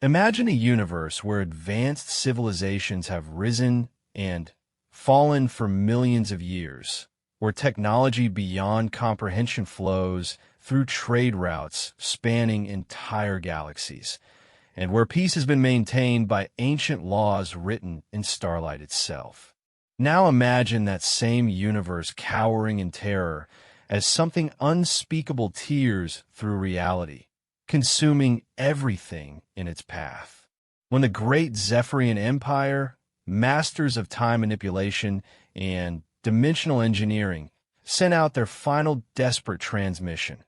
Imagine a universe where advanced civilizations have risen and fallen for millions of years, where technology beyond comprehension flows through trade routes spanning entire galaxies, and where peace has been maintained by ancient laws written in starlight itself. Now imagine that same universe cowering in terror as something unspeakable tears through reality, consuming everything in its path. When the great Zephyrian Empire, masters of time manipulation and dimensional engineering, sent out their final desperate transmission,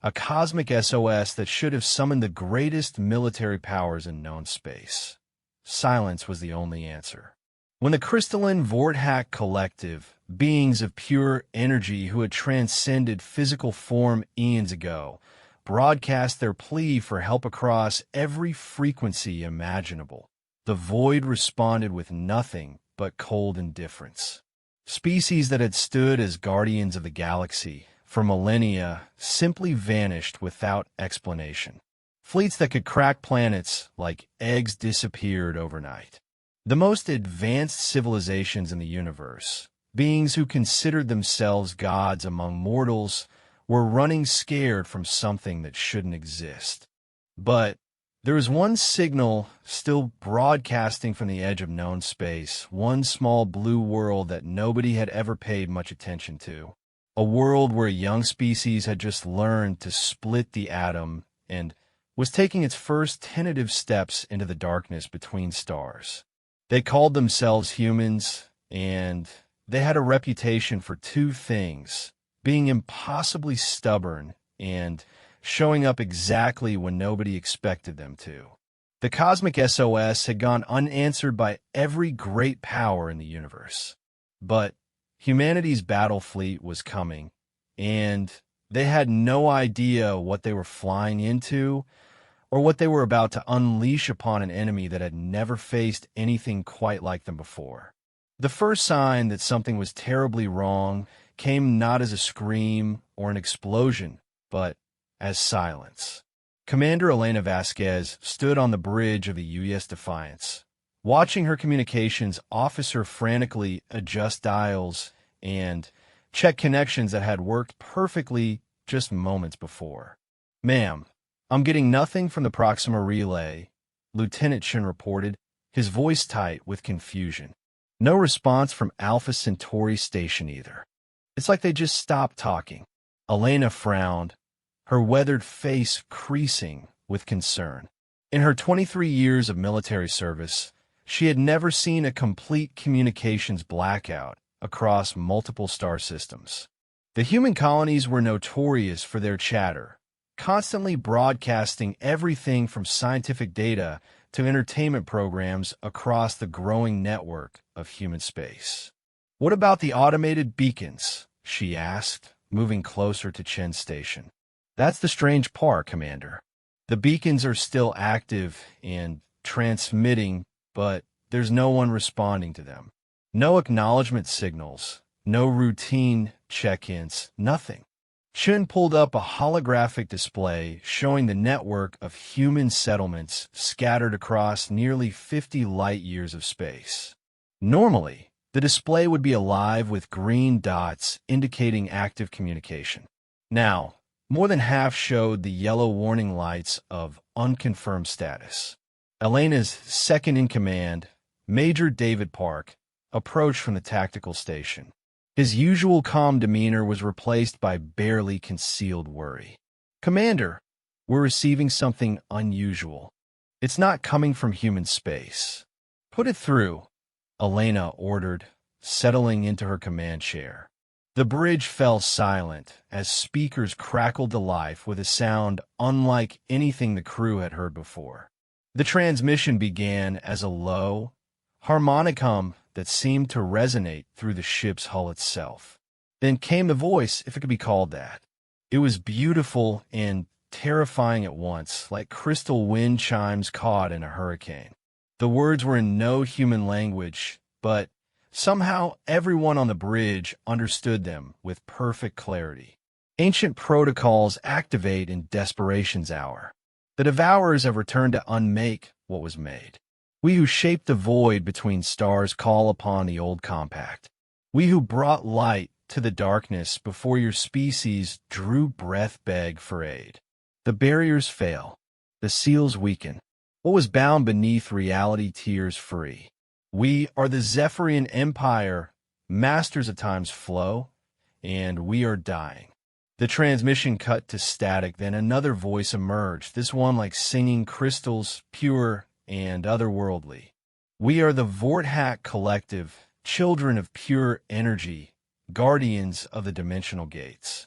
a cosmic SOS that should have summoned the greatest military powers in known space. Silence was the only answer. When the crystalline Vorthack Collective, beings of pure energy who had transcended physical form eons ago, broadcast their plea for help across every frequency imaginable, the void responded with nothing but cold indifference. Species that had stood as guardians of the galaxy for millennia simply vanished without explanation. Fleets that could crack planets like eggs disappeared overnight. The most advanced civilizations in the universe, beings who considered themselves gods among mortals, were running scared from something that shouldn't exist. But there was one signal still broadcasting from the edge of known space, one small blue world that nobody had ever paid much attention to. A world where a young species had just learned to split the atom and was taking its first tentative steps into the darkness between stars. They called themselves humans, and they had a reputation for two things: being impossibly stubborn and showing up exactly when nobody expected them to. The cosmic SOS had gone unanswered by every great power in the universe. But humanity's battle fleet was coming, and they had no idea what they were flying into or what they were about to unleash upon an enemy that had never faced anything quite like them before. The first sign that something was terribly wrong came not as a scream or an explosion, but as silence. Commander Elena Vasquez stood on the bridge of the UES Defiance, watching her communications officer frantically adjust dials and check connections that had worked perfectly just moments before. "Ma'am, I'm getting nothing from the Proxima relay," Lieutenant Shin reported, his voice tight with confusion. "No response from Alpha Centauri Station either. It's like they just stopped talking." Elena frowned, her weathered face creasing with concern. In her 23 years of military service, she had never seen a complete communications blackout across multiple star systems. The human colonies were notorious for their chatter, constantly broadcasting everything from scientific data to entertainment programs across the growing network of human space. "What about the automated beacons?" she asked, moving closer to Chen's station. "That's the strange part, Commander. The beacons are still active and transmitting, but there's no one responding to them. No acknowledgement signals, no routine check-ins, nothing." Chen pulled up a holographic display showing the network of human settlements scattered across nearly 50 light-years of space. Normally, the display would be alive with green dots indicating active communication. Now, more than half showed the yellow warning lights of unconfirmed status. Elena's second-in-command, Major David Park, approached from the tactical station. His usual calm demeanor was replaced by barely concealed worry. "Commander, we're receiving something unusual. It's not coming from human space." "Put it through," Elena ordered, settling into her command chair. The bridge fell silent as speakers crackled to life with a sound unlike anything the crew had heard before. The transmission began as a low, harmonic hum that seemed to resonate through the ship's hull itself. Then came the voice, if it could be called that. It was beautiful and terrifying at once, like crystal wind chimes caught in a hurricane. The words were in no human language, but somehow everyone on the bridge understood them with perfect clarity. "Ancient protocols activate in desperation's hour. The devourers have returned to unmake what was made. We who shaped the void between stars call upon the old compact. We who brought light to the darkness before your species drew breath beg for aid. The barriers fail. The seals weaken. What was bound beneath reality tears free. We are the Zephyrian Empire, masters of time's flow, and we are dying. The transmission cut to static, then another voice emerged, this one like singing crystals, pure and otherworldly. We are the Vorthack Collective, children of pure energy, guardians of the dimensional gates.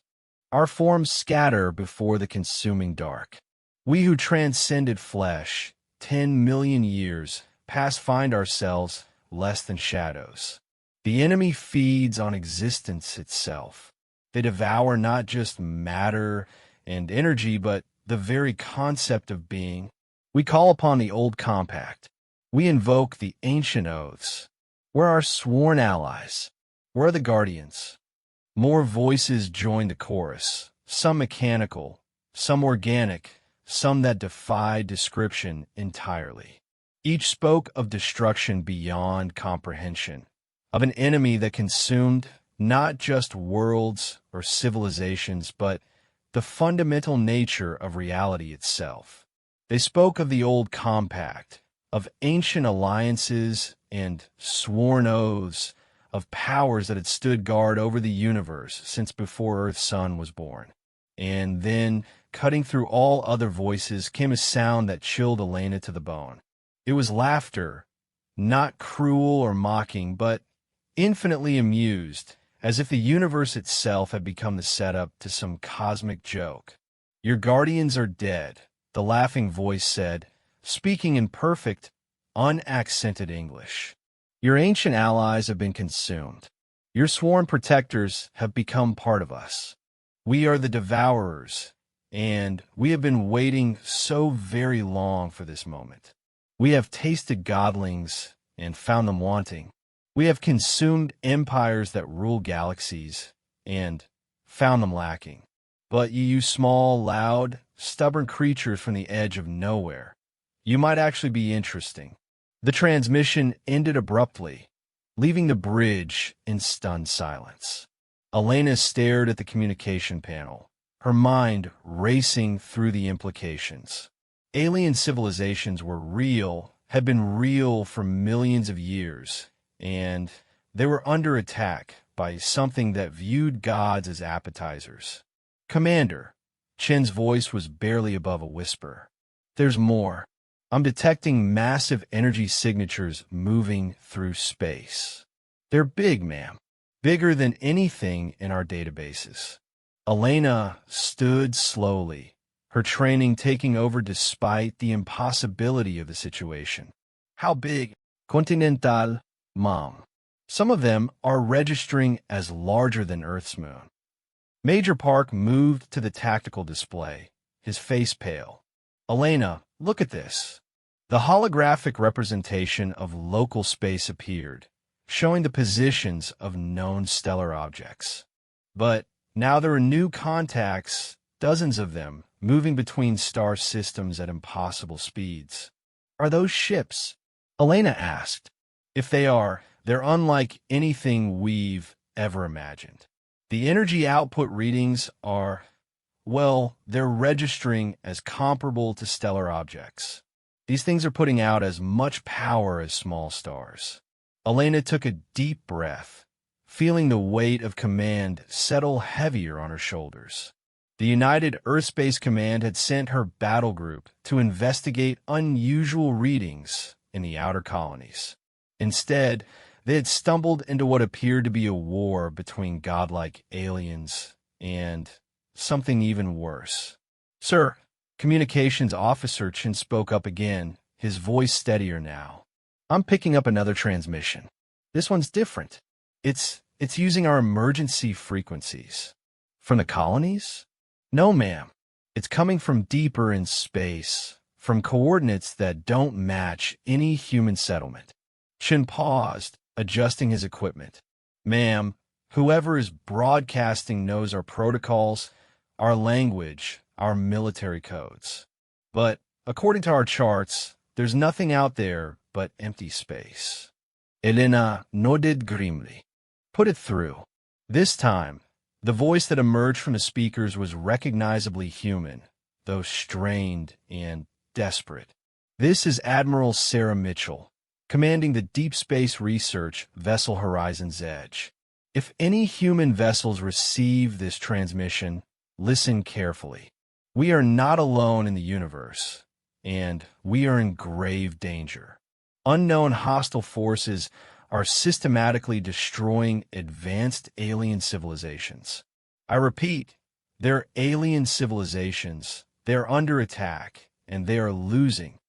Our forms scatter before the consuming dark. We who transcended flesh, 10 million years past, find ourselves less than shadows. The enemy feeds on existence itself. They devour not just matter and energy, but the very concept of being. We call upon the old compact. We invoke the ancient oaths. We're our sworn allies. We're the guardians. More voices join the chorus, some mechanical, some organic, some that defy description entirely. Each spoke of destruction beyond comprehension, of an enemy that consumed not just worlds or civilizations, but the fundamental nature of reality itself. They spoke of the old compact, of ancient alliances and sworn oaths, of powers that had stood guard over the universe since before Earth's sun was born. And then, cutting through all other voices, came a sound that chilled Elena to the bone. It was laughter, not cruel or mocking, but infinitely amused, as if the universe itself had become the setup to some cosmic joke. Your guardians are dead, the laughing voice said, speaking in perfect, unaccented English. Your ancient allies have been consumed. Your sworn protectors have become part of us. We are the devourers, and we have been waiting so very long for this moment. We have tasted godlings and found them wanting. We have consumed empires that rule galaxies and found them lacking. But you small, loud, stubborn creatures from the edge of nowhere, you might actually be interesting. The transmission ended abruptly, leaving the bridge in stunned silence. Elena stared at the communication panel, her mind racing through the implications. Alien civilizations were real, had been real for millions of years, and they were under attack by something that viewed gods as appetizers. Commander, Chen's voice was barely above a whisper. There's more. I'm detecting massive energy signatures moving through space. They're big, ma'am. Bigger than anything in our databases. Elena stood slowly, her training taking over despite the impossibility of the situation. How big? Continental, Mom. Some of them are registering as larger than Earth's moon. Major Park moved to the tactical display, his face pale. Elena, look at this. The holographic representation of local space appeared, showing the positions of known stellar objects. But now there are new contacts, dozens of them, moving between star systems at impossible speeds. Are those ships? Elena asked. If they are, they're unlike anything we've ever imagined. The energy output readings are, well, they're registering as comparable to stellar objects. These things are putting out as much power as small stars. Elena took a deep breath, feeling the weight of command settle heavier on her shoulders. The United Earthspace Command had sent her battle group to investigate unusual readings in the outer colonies. Instead, they had stumbled into what appeared to be a war between godlike aliens and something even worse. Sir, Communications Officer Chen spoke up again, his voice steadier now. I'm picking up another transmission. This one's different. It's using our emergency frequencies. From the colonies? No, ma'am. It's coming from deeper in space, from coordinates that don't match any human settlement. Chen paused, adjusting his equipment. Ma'am, whoever is broadcasting knows our protocols, our language, our military codes. But according to our charts, there's nothing out there but empty space. Elena nodded grimly. Put it through. This time, the voice that emerged from the speakers was recognizably human, though strained and desperate. This is Admiral Sarah Mitchell, commanding the Deep Space Research Vessel Horizon's Edge. If any human vessels receive this transmission, listen carefully. We are not alone in the universe, and we are in grave danger. Unknown hostile forces are systematically destroying advanced alien civilizations. I repeat, they're alien civilizations. They're under attack, and they are losing.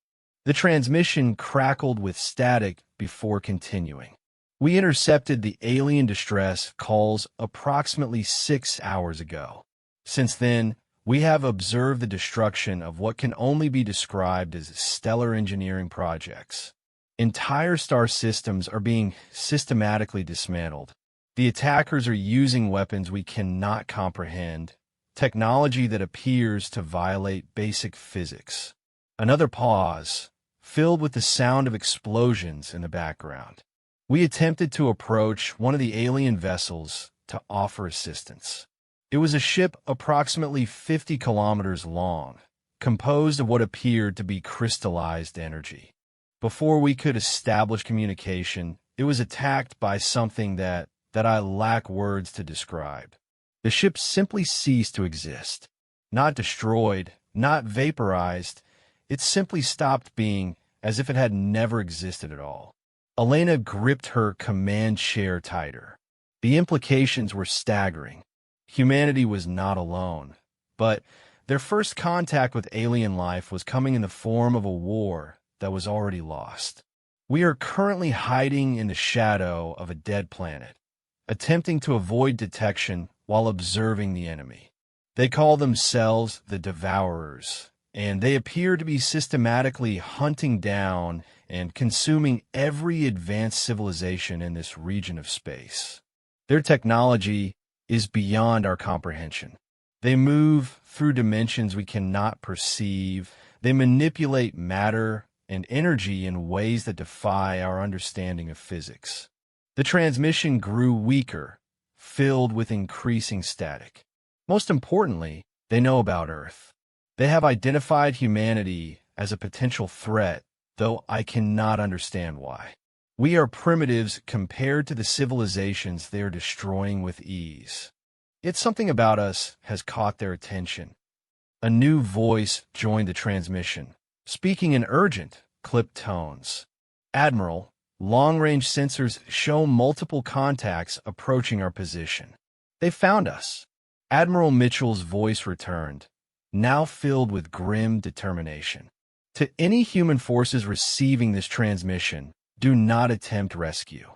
The transmission crackled with static before continuing. We intercepted the alien distress calls approximately 6 hours ago. Since then, we have observed the destruction of what can only be described as stellar engineering projects. Entire star systems are being systematically dismantled. The attackers are using weapons we cannot comprehend, technology that appears to violate basic physics. Another pause, filled with the sound of explosions in the background. We attempted to approach one of the alien vessels to offer assistance. It was a ship approximately 50 kilometers long, composed of what appeared to be crystallized energy. Before we could establish communication, it was attacked by something that I lack words to describe. The ship simply ceased to exist. Not destroyed, not vaporized, it simply stopped being, as if it had never existed at all. Elena gripped her command chair tighter. The implications were staggering. Humanity was not alone, but their first contact with alien life was coming in the form of a war that was already lost. We are currently hiding in the shadow of a dead planet, attempting to avoid detection while observing the enemy. They call themselves the Devourers, and they appear to be systematically hunting down and consuming every advanced civilization in this region of space. Their technology is beyond our comprehension. They move through dimensions we cannot perceive. They manipulate matter and energy in ways that defy our understanding of physics. The transmission grew weaker, filled with increasing static. Most importantly, they know about Earth. They have identified humanity as a potential threat, though I cannot understand why. We are primitives compared to the civilizations they are destroying with ease. Yet something about us has caught their attention. A new voice joined the transmission, speaking in urgent, clipped tones. Admiral, long-range sensors show multiple contacts approaching our position. They found us. Admiral Mitchell's voice returned, now filled with grim determination. To any human forces receiving this transmission, do not attempt rescue.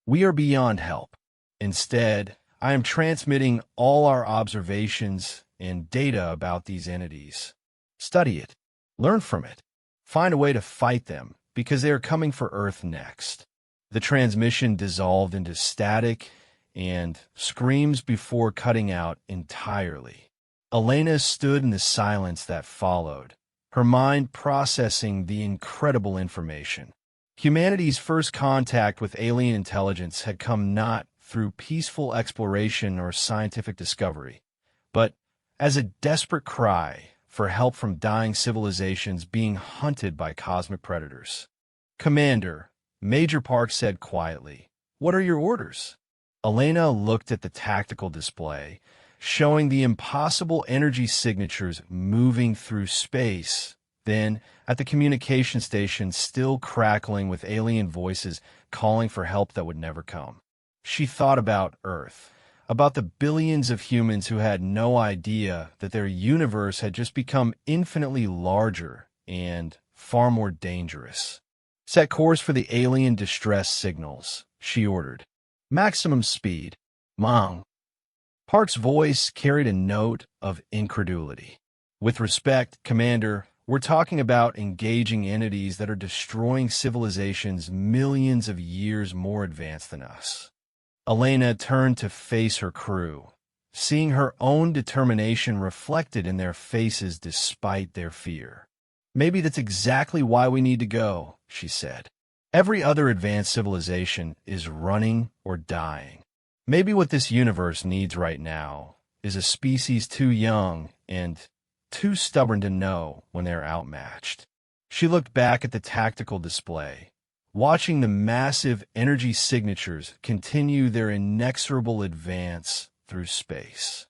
We are beyond help. Instead, I am transmitting all our observations and data about these entities. Study it. Learn from it. Find a way to fight them, because they are coming for Earth next. The transmission dissolved into static and screams before cutting out entirely. Elena stood in the silence that followed, her mind processing the incredible information. Humanity's first contact with alien intelligence had come not through peaceful exploration or scientific discovery, but as a desperate cry for help from dying civilizations being hunted by cosmic predators. "Commander," Major Park said quietly, "what are your orders?" Elena looked at the tactical display, showing the impossible energy signatures moving through space, then at the communication station still crackling with alien voices calling for help that would never come. She thought about Earth, about the billions of humans who had no idea that their universe had just become infinitely larger and far more dangerous. "Set course for the alien distress signals," she ordered. "Maximum speed. Mom." Park's voice carried a note of incredulity. "With respect, Commander, we're talking about engaging entities that are destroying civilizations millions of years more advanced than us." Elena turned to face her crew, seeing her own determination reflected in their faces despite their fear. Maybe that's exactly why we need to go, she said. Every other advanced civilization is running or dying. Maybe what this universe needs right now is a species too young and too stubborn to know when they're outmatched. She looked back at the tactical display, watching the massive energy signatures continue their inexorable advance through space.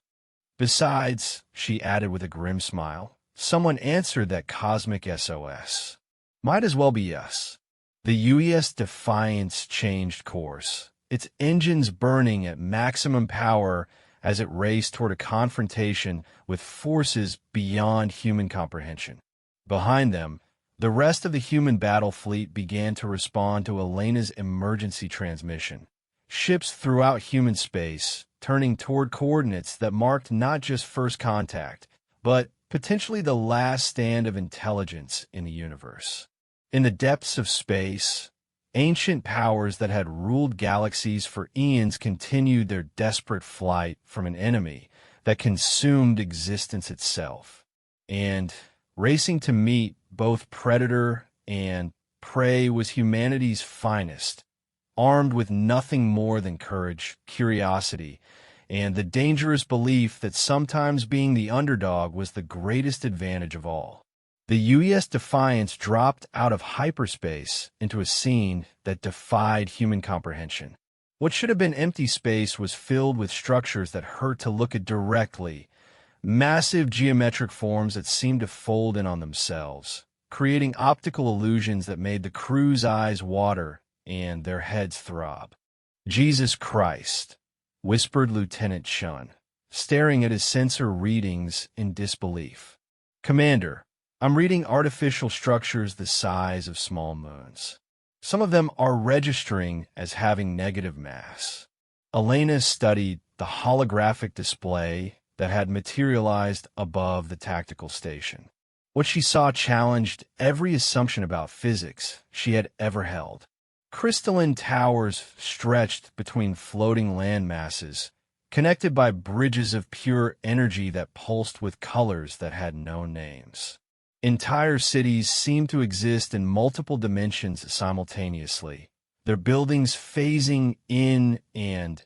Besides, she added with a grim smile, someone answered that cosmic SOS. Might as well be us. The UES Defiance changed course, its engines burning at maximum power as it raced toward a confrontation with forces beyond human comprehension. Behind them, the rest of the human battle fleet began to respond to Elena's emergency transmission. Ships throughout human space, turning toward coordinates that marked not just first contact, but potentially the last stand of intelligence in the universe. In the depths of space, ancient powers that had ruled galaxies for eons continued their desperate flight from an enemy that consumed existence itself. And racing to meet both predator and prey was humanity's finest, armed with nothing more than courage, curiosity, and the dangerous belief that sometimes being the underdog was the greatest advantage of all. The UES Defiance dropped out of hyperspace into a scene that defied human comprehension. What should have been empty space was filled with structures that hurt to look at directly, massive geometric forms that seemed to fold in on themselves, creating optical illusions that made the crew's eyes water and their heads throb. "Jesus Christ," whispered Lieutenant Shun, staring at his sensor readings in disbelief. "Commander, I'm reading artificial structures the size of small moons. Some of them are registering as having negative mass." Elena studied the holographic display that had materialized above the tactical station. What she saw challenged every assumption about physics she had ever held. Crystalline towers stretched between floating land masses, connected by bridges of pure energy that pulsed with colors that had no names. Entire cities seemed to exist in multiple dimensions simultaneously, their buildings phasing in and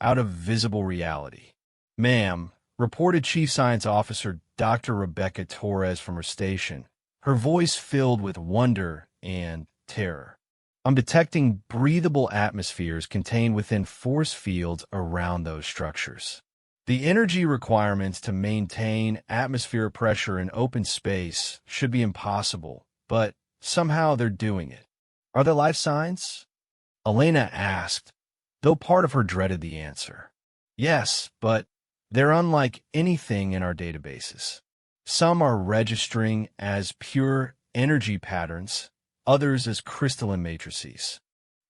out of visible reality. "Ma'am," reported Chief Science Officer Dr. Rebecca Torres from her station, her voice filled with wonder and terror. "I'm detecting breathable atmospheres contained within force fields around those structures. The energy requirements to maintain atmosphere pressure in open space should be impossible, but somehow they're doing it. Are there life signs?" Elena asked, though part of her dreaded the answer. "Yes, but they're unlike anything in our databases. Some are registering as pure energy patterns, others as crystalline matrices.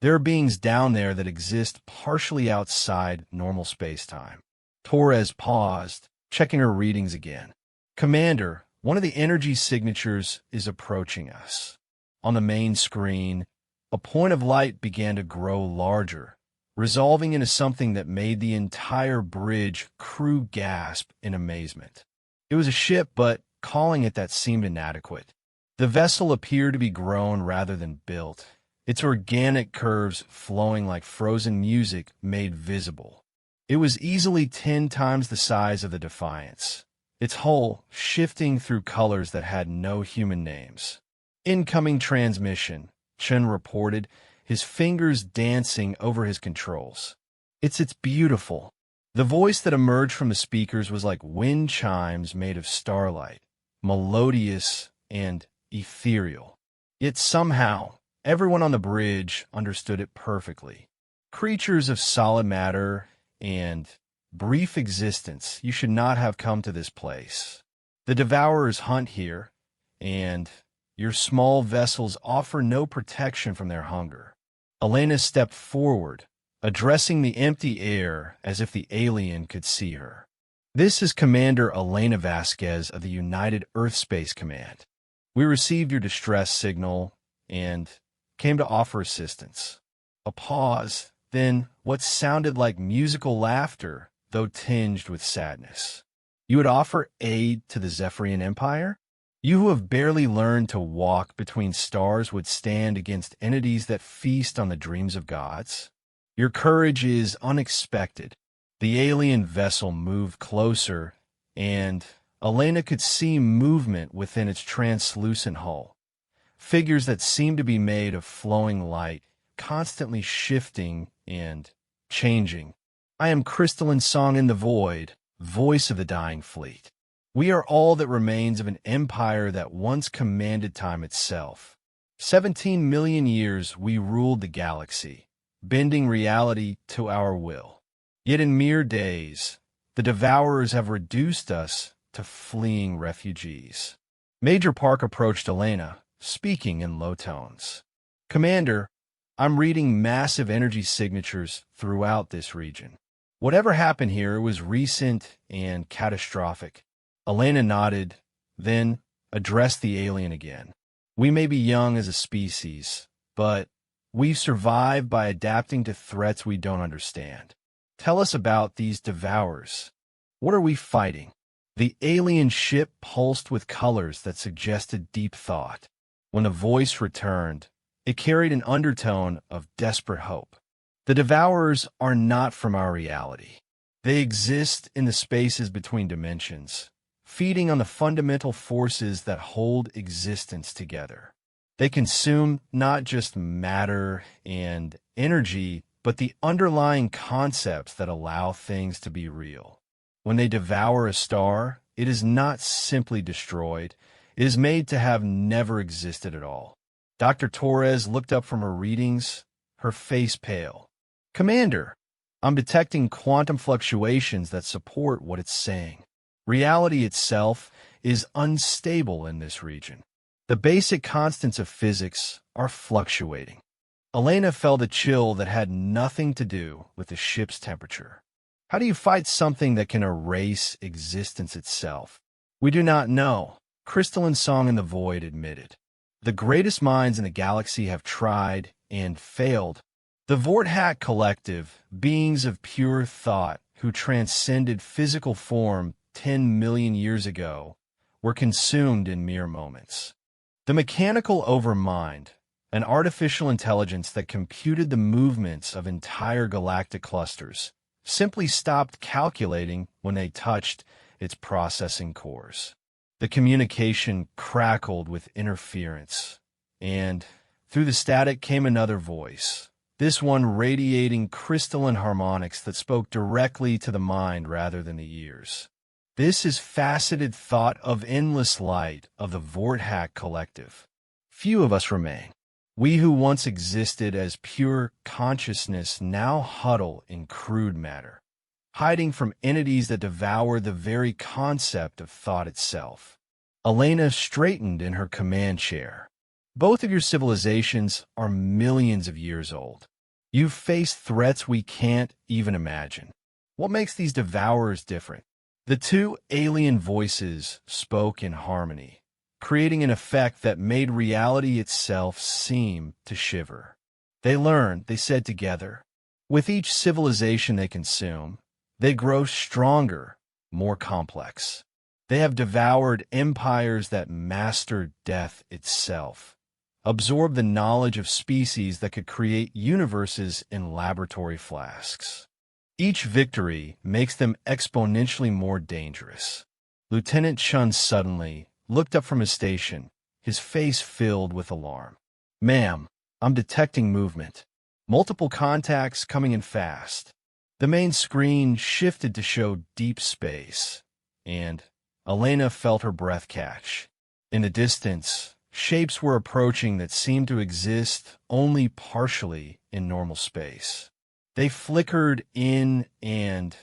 There are beings down there that exist partially outside normal space-time." Torres paused, checking her readings again. "Commander, one of the energy signatures is approaching us." On the main screen, a point of light began to grow larger, resolving into something that made the entire bridge crew gasp in amazement. It was a ship, but calling it that seemed inadequate. The vessel appeared to be grown rather than built, its organic curves flowing like frozen music made visible. It was easily 10 times the size of the Defiance, its hull shifting through colors that had no human names. "Incoming transmission," Chen reported, his fingers dancing over his controls. It's beautiful." The voice that emerged from the speakers was like wind chimes made of starlight, melodious and ethereal. Yet somehow, everyone on the bridge understood it perfectly. "Creatures of solid matter and brief existence, you should not have come to this place. The devourers hunt here, and your small vessels offer no protection from their hunger." Elena stepped forward, addressing the empty air as if the alien could see her. "This is Commander Elena Vasquez of the United Earth Space Command. We received your distress signal and came to offer assistance." A pause, then what sounded like musical laughter, though tinged with sadness. "You would offer aid to the Zephyrian Empire?" You who have barely learned to walk between stars would stand against entities that feast on the dreams of gods? Your courage is unexpected. The alien vessel moved closer, and Elena could see movement within its translucent hull. Figures that seemed to be made of flowing light, constantly shifting and changing. I am crystalline song in the void, voice of the dying fleet. We are all that remains of an empire that once commanded time itself. 17 million years we ruled the galaxy, bending reality to our will. Yet in mere days, the Devourers have reduced us to fleeing refugees. Major Park approached Elena, speaking in low tones. Commander, I'm reading massive energy signatures throughout this region. Whatever happened here was recent and catastrophic. Elena nodded, then addressed the alien again. We may be young as a species, but we've survived by adapting to threats we don't understand. Tell us about these Devourers. What are we fighting? The alien ship pulsed with colors that suggested deep thought. When the voice returned, it carried an undertone of desperate hope. The Devourers are not from our reality. They exist in the spaces between dimensions, feeding on the fundamental forces that hold existence together. They consume not just matter and energy, but the underlying concepts that allow things to be real. When they devour a star, it is not simply destroyed, it is made to have never existed at all. Dr. Torres looked up from her readings, her face pale. Commander, I'm detecting quantum fluctuations that support what it's saying. Reality itself is unstable in this region. The basic constants of physics are fluctuating. Elena felt a chill that had nothing to do with the ship's temperature. How do you fight something that can erase existence itself? We do not know, Crystalline Song in the Void admitted. The greatest minds in the galaxy have tried and failed. The Vorthack Collective, beings of pure thought who transcended physical form 10 million years ago, were consumed in mere moments. The mechanical overmind, an artificial intelligence that computed the movements of entire galactic clusters, simply stopped calculating when they touched its processing cores. The communication crackled with interference, and through the static came another voice, this one radiating crystalline harmonics that spoke directly to the mind rather than the ears. This is faceted thought of endless light of the Vorthack Collective. Few of us remain. We who once existed as pure consciousness now huddle in crude matter, hiding from entities that devour the very concept of thought itself. Elena straightened in her command chair. Both of your civilizations are millions of years old. You've faced threats we can't even imagine. What makes these devourers different? The two alien voices spoke in harmony, creating an effect that made reality itself seem to shiver. They learned, they said together. With each civilization they consume, they grow stronger, more complex. They have devoured empires that mastered death itself, absorbed the knowledge of species that could create universes in laboratory flasks. Each victory makes them exponentially more dangerous. Lieutenant Chun suddenly looked up from his station, his face filled with alarm. Ma'am, I'm detecting movement. Multiple contacts coming in fast. The main screen shifted to show deep space, and Elena felt her breath catch. In the distance, shapes were approaching that seemed to exist only partially in normal space. They flickered in and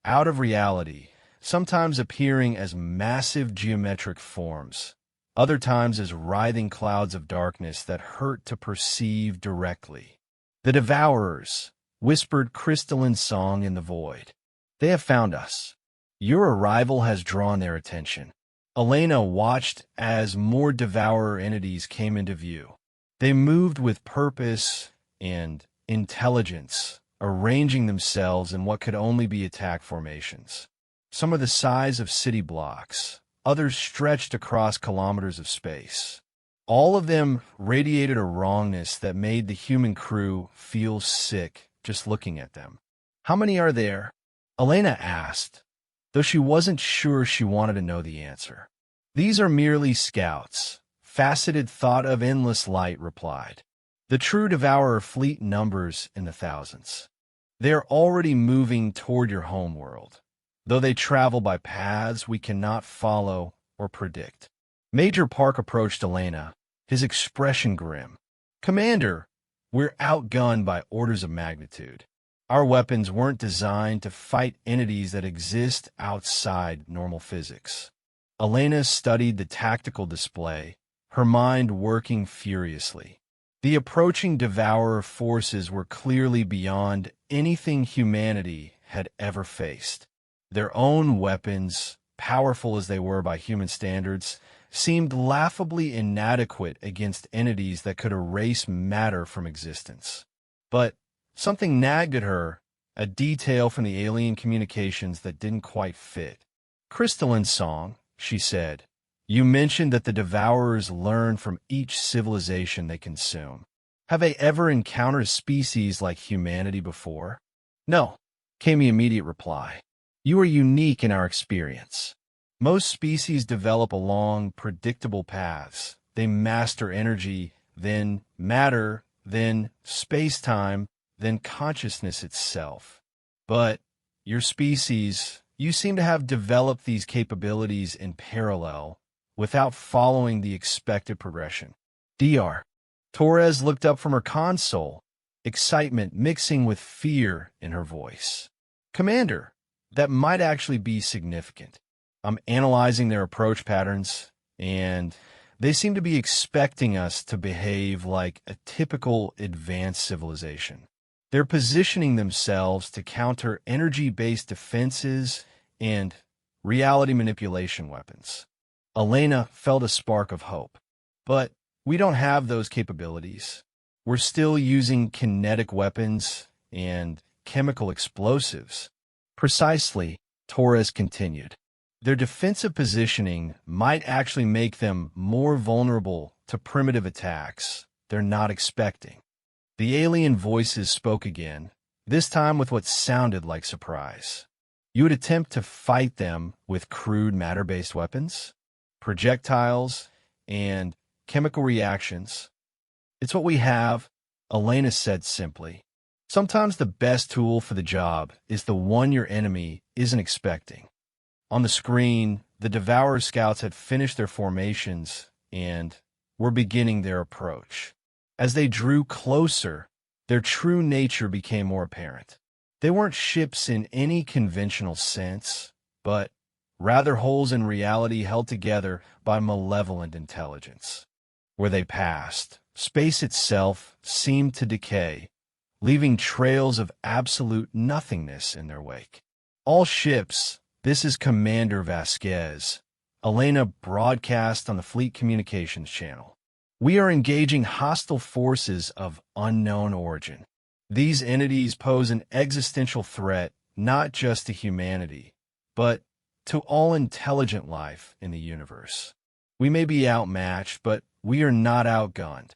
out of reality, sometimes appearing as massive geometric forms, other times as writhing clouds of darkness that hurt to perceive directly. The Devourers whispered crystalline song in the void. They have found us. Your arrival has drawn their attention. Elena watched as more Devourer entities came into view. They moved with purpose and intelligence, arranging themselves in what could only be attack formations. Some are the size of city blocks, others stretched across kilometers of space. All of them radiated a wrongness that made the human crew feel sick just looking at them. "How many are there?" Elena asked, though she wasn't sure she wanted to know the answer. "These are merely scouts," Faceted Thought of Endless Light replied. "The true Devourer fleet numbers in the thousands. They are already moving toward your homeworld, though they travel by paths we cannot follow or predict." Major Park approached Elena, his expression grim. "Commander, we're outgunned by orders of magnitude. Our weapons weren't designed to fight entities that exist outside normal physics." Elena studied the tactical display, her mind working furiously. The approaching Devourer forces were clearly beyond anything humanity had ever faced. Their own weapons, powerful as they were by human standards, seemed laughably inadequate against entities that could erase matter from existence. But something nagged at her, a detail from the alien communications that didn't quite fit. "Crystalline Song," she said, "you mentioned that the Devourers learn from each civilization they consume. Have they ever encountered a species like humanity before?" "No," came the immediate reply. "You are unique in our experience. Most species develop along predictable paths. They master energy, then matter, then space-time, then consciousness itself. But your species, you seem to have developed these capabilities in parallel, without following the expected progression." "Dr." Torres looked up from her console, excitement mixing with fear in her voice. "Commander, that might actually be significant. I'm analyzing their approach patterns, and they seem to be expecting us to behave like a typical advanced civilization. They're positioning themselves to counter energy-based defenses and reality manipulation weapons." Elena felt a spark of hope. "But we don't have those capabilities. We're still using kinetic weapons and chemical explosives." "Precisely," Torres continued. "Their defensive positioning might actually make them more vulnerable to primitive attacks they're not expecting." The alien voices spoke again, this time with what sounded like surprise. "You would attempt to fight them with crude matter-based weapons, projectiles, and chemical reactions?" "It's what we have," Elena said simply. "Sometimes the best tool for the job is the one your enemy isn't expecting." On the screen, the Devourer scouts had finished their formations and were beginning their approach. As they drew closer, their true nature became more apparent. They weren't ships in any conventional sense, but rather wholes in reality held together by malevolent intelligence. Where they passed, space itself seemed to decay, leaving trails of absolute nothingness in their wake. "All ships, this is Commander Vasquez," Elena broadcast on the fleet communications channel. "We are engaging hostile forces of unknown origin. These entities pose an existential threat not just to humanity, but to all intelligent life in the universe. We may be outmatched, but we are not outgunned.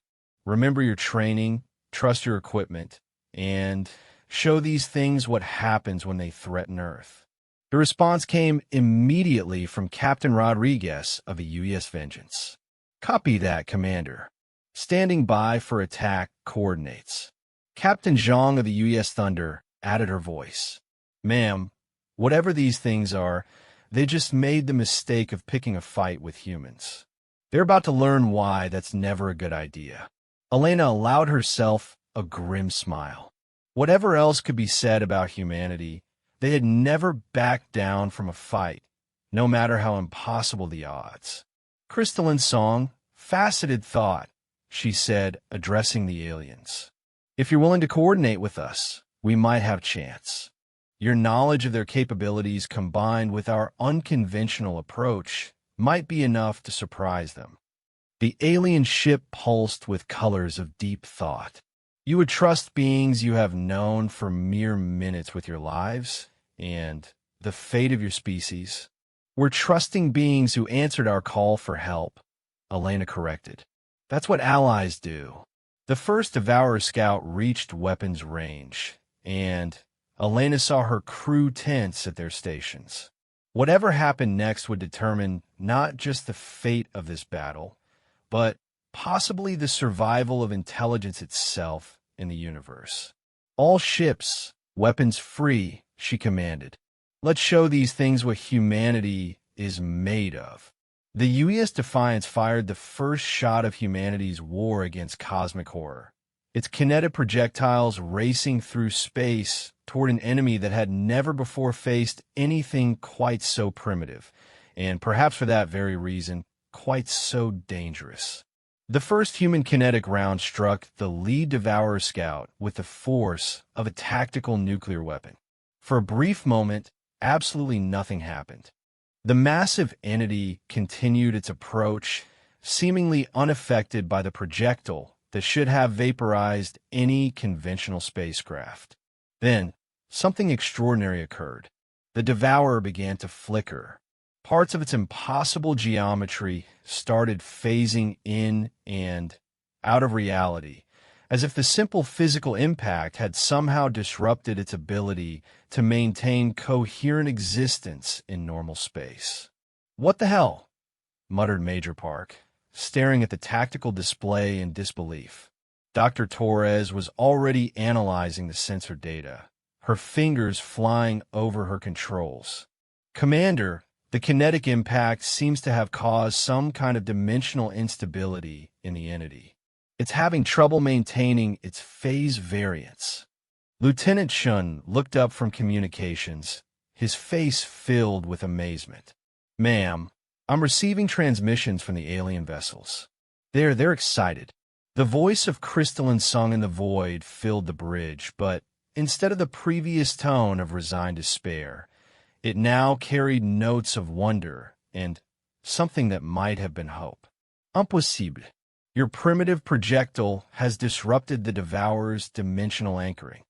Remember your training, trust your equipment, and show these things what happens when they threaten Earth." The response came immediately from Captain Rodriguez of the UES Vengeance. "Copy that, Commander. Standing by for attack coordinates." Captain Zhang of the UES Thunder added her voice. "Ma'am, whatever these things are, they just made the mistake of picking a fight with humans. They're about to learn why that's never a good idea." Elena allowed herself a grim smile. Whatever else could be said about humanity, they had never backed down from a fight, no matter how impossible the odds. "Crystalline Song, Faceted Thought," she said, addressing the aliens. "If you're willing to coordinate with us, we might have chance. Your knowledge of their capabilities combined with our unconventional approach might be enough to surprise them." The alien ship pulsed with colors of deep thought. "You would trust beings you have known for mere minutes with your lives and the fate of your species?" We're trusting beings who answered our call for help, Elena corrected. That's what allies do. The first Devourer scout reached weapons range, and Elena saw her crew tense at their stations. Whatever happened next would determine not just the fate of this battle, but possibly the survival of intelligence itself in the universe. All ships, weapons free, she commanded. Let's show these things what humanity is made of. The UES Defiance fired the first shot of humanity's war against cosmic horror. Its kinetic projectiles racing through space toward an enemy that had never before faced anything quite so primitive, and perhaps for that very reason, quite so dangerous. The first human kinetic round struck the lead Devourer scout with the force of a tactical nuclear weapon. For a brief moment, absolutely nothing happened. The massive entity continued its approach, seemingly unaffected by the projectile that should have vaporized any conventional spacecraft. Then, something extraordinary occurred. The Devourer began to flicker. Parts of its impossible geometry started phasing in and out of reality, as if the simple physical impact had somehow disrupted its ability to maintain coherent existence in normal space. "What the hell?" muttered Major Park, staring at the tactical display in disbelief. Dr. Torres was already analyzing the sensor data, her fingers flying over her controls. "Commander, the kinetic impact seems to have caused some kind of dimensional instability in the entity. It's having trouble maintaining its phase variance." Lieutenant Shun looked up from communications, his face filled with amazement. "Ma'am, I'm receiving transmissions from the alien vessels. They're excited." The voice of crystalline song in the void filled the bridge, but instead of the previous tone of resigned despair, it now carried notes of wonder and something that might have been hope. "Impossible. Your primitive projectile has disrupted the Devourer's dimensional anchoring.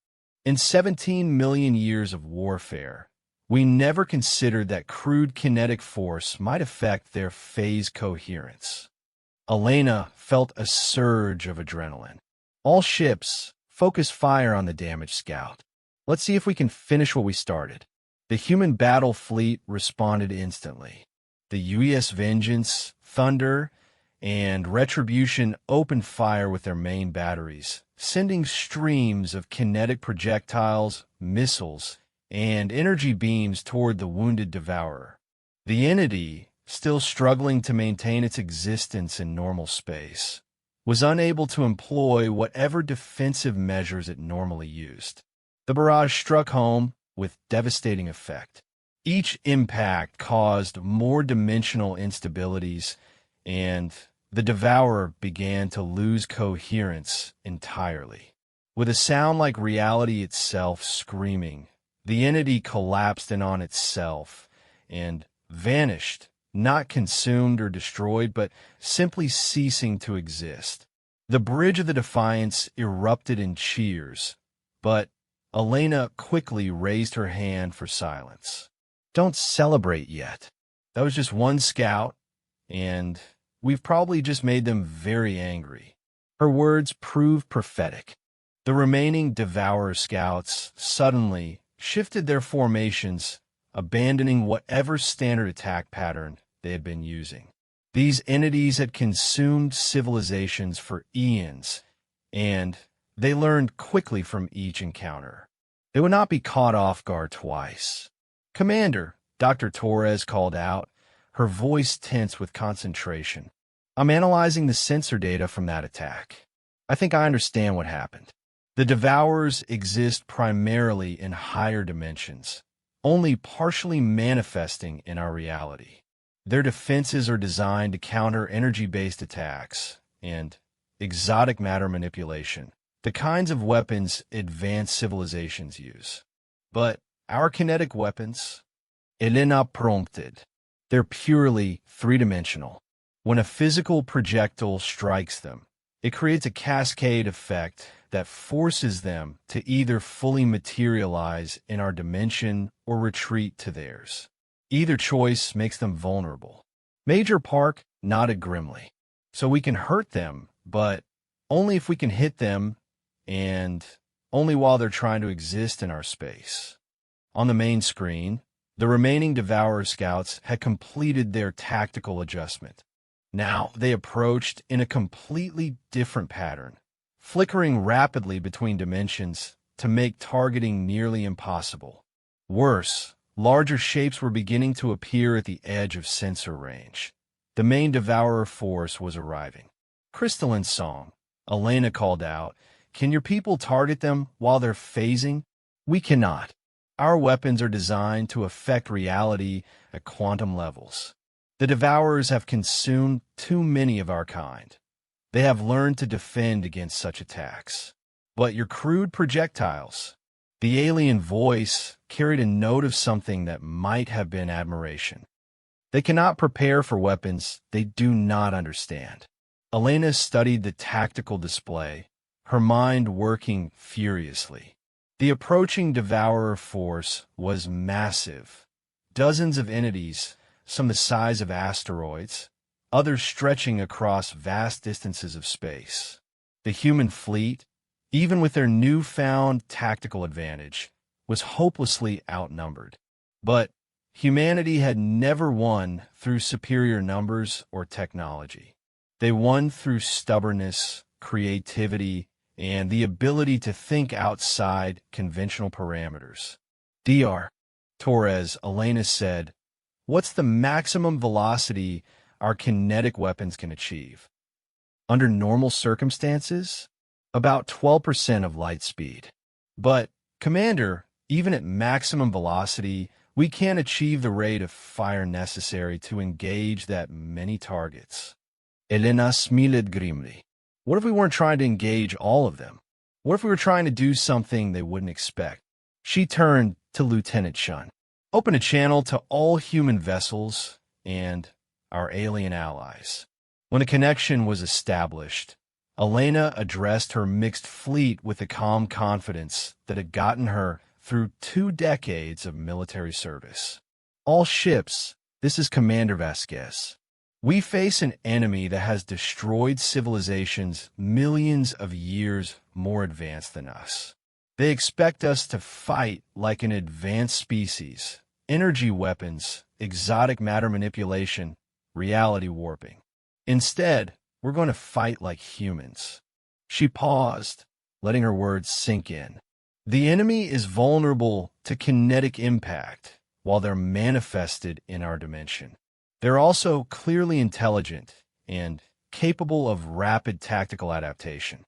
In 17 million years of warfare, we never considered that crude kinetic force might affect their phase coherence." Elena felt a surge of adrenaline. "All ships, focus fire on the damaged scout. Let's see if we can finish what we started." The human battle fleet responded instantly. The UES Vengeance, Thunder, and Retribution opened fire with their main batteries, sending streams of kinetic projectiles, missiles, and energy beams toward the wounded Devourer. The entity, still struggling to maintain its existence in normal space, was unable to employ whatever defensive measures it normally used. The barrage struck home with devastating effect. Each impact caused more dimensional instabilities, and the Devourer began to lose coherence entirely. With a sound like reality itself screaming, the entity collapsed in on itself and vanished, not consumed or destroyed, but simply ceasing to exist. The bridge of the Defiance erupted in cheers, but Elena quickly raised her hand for silence. "Don't celebrate yet. That was just one scout, and we've probably just made them very angry." Her words proved prophetic. The remaining Devourer scouts suddenly shifted their formations, abandoning whatever standard attack pattern they had been using. These entities had consumed civilizations for eons, and they learned quickly from each encounter. They would not be caught off guard twice. "Commander," Dr. Torres called out, her voice tense with concentration. "I'm analyzing the sensor data from that attack. I think I understand what happened. The Devourers exist primarily in higher dimensions, only partially manifesting in our reality. Their defenses are designed to counter energy-based attacks and exotic matter manipulation, the kinds of weapons advanced civilizations use. But our kinetic weapons, Elena prompted, they're purely three-dimensional. When a physical projectile strikes them, it creates a cascade effect that forces them to either fully materialize in our dimension or retreat to theirs. Either choice makes them vulnerable. Major Park nodded grimly. So we can hurt them, but only if we can hit them, and only while they're trying to exist in our space. On the main screen, the remaining Devourer scouts had completed their tactical adjustment. Now they approached in a completely different pattern, flickering rapidly between dimensions to make targeting nearly impossible. Worse, larger shapes were beginning to appear at the edge of sensor range. The main Devourer force was arriving. Crystalline song, Elena called out, "Can your people target them while they're phasing?" "We cannot. Our weapons are designed to affect reality at quantum levels. The Devourers have consumed too many of our kind. They have learned to defend against such attacks. But your crude projectiles..." The alien voice carried a note of something that might have been admiration. "They cannot prepare for weapons they do not understand." Elena studied the tactical display, her mind working furiously. The approaching Devourer force was massive. Dozens of entities, some the size of asteroids, others stretching across vast distances of space. The human fleet, even with their newfound tactical advantage, was hopelessly outnumbered. But humanity had never won through superior numbers or technology. They won through stubbornness, creativity, and the ability to think outside conventional parameters. Dr. Torres, Elena said, "What's the maximum velocity our kinetic weapons can achieve?" "Under normal circumstances, about 12% of light speed. But, Commander, even at maximum velocity, we can't achieve the rate of fire necessary to engage that many targets." Elena smiled grimly. "What if we weren't trying to engage all of them? What if we were trying to do something they wouldn't expect?" She turned to Lieutenant Shun. "Open a channel to all human vessels and our alien allies." When a connection was established, Elena addressed her mixed fleet with the calm confidence that had gotten her through 2 decades of military service. "All ships, this is Commander Vasquez. We face an enemy that has destroyed civilizations millions of years more advanced than us. They expect us to fight like an advanced species, energy weapons, exotic matter manipulation, reality warping. Instead, we're going to fight like humans." She paused, letting her words sink in. "The enemy is vulnerable to kinetic impact while they're manifested in our dimension. They're also clearly intelligent and capable of rapid tactical adaptation.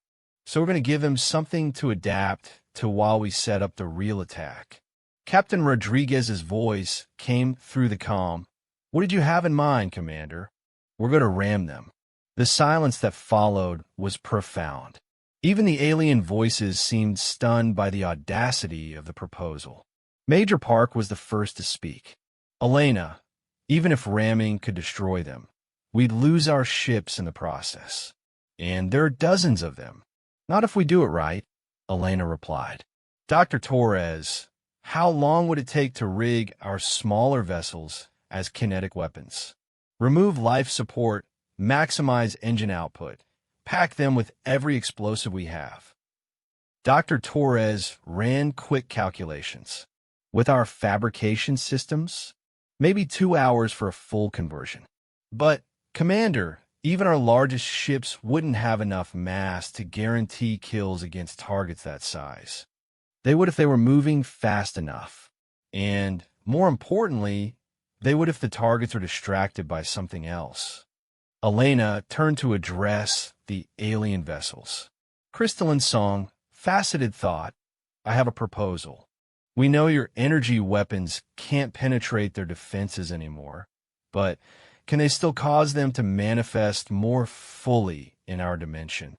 So we're going to give them something to adapt to while we set up the real attack." Captain Rodriguez's voice came through the comm. "What did you have in mind, Commander?" "We're going to ram them." The silence that followed was profound. Even the alien voices seemed stunned by the audacity of the proposal. Major Park was the first to speak. "Elena, even if ramming could destroy them, we'd lose our ships in the process. And there are dozens of them." "Not if we do it right," Elena replied. "Dr. Torres, how long would it take to rig our smaller vessels as kinetic weapons? Remove life support, maximize engine output, pack them with every explosive we have." Dr. Torres ran quick calculations. "With our fabrication systems, maybe 2 hours for a full conversion." "But, Commander, even our largest ships wouldn't have enough mass to guarantee kills against targets that size." "They would if they were moving fast enough. And, more importantly, they would if the targets are distracted by something else." Elena turned to address the alien vessels. "Crystalline song, faceted thought, I have a proposal. We know your energy weapons can't penetrate their defenses anymore, but can they still cause them to manifest more fully in our dimension?"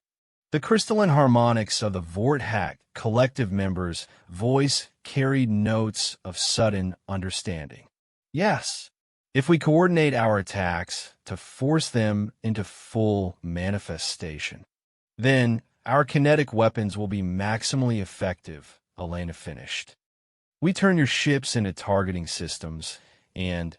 The crystalline harmonics of the Vorthack collective members' voice carried notes of sudden understanding. "Yes, if we coordinate our attacks to force them into full manifestation, then our kinetic weapons will be maximally effective," Elena finished. "We turn your ships into targeting systems, and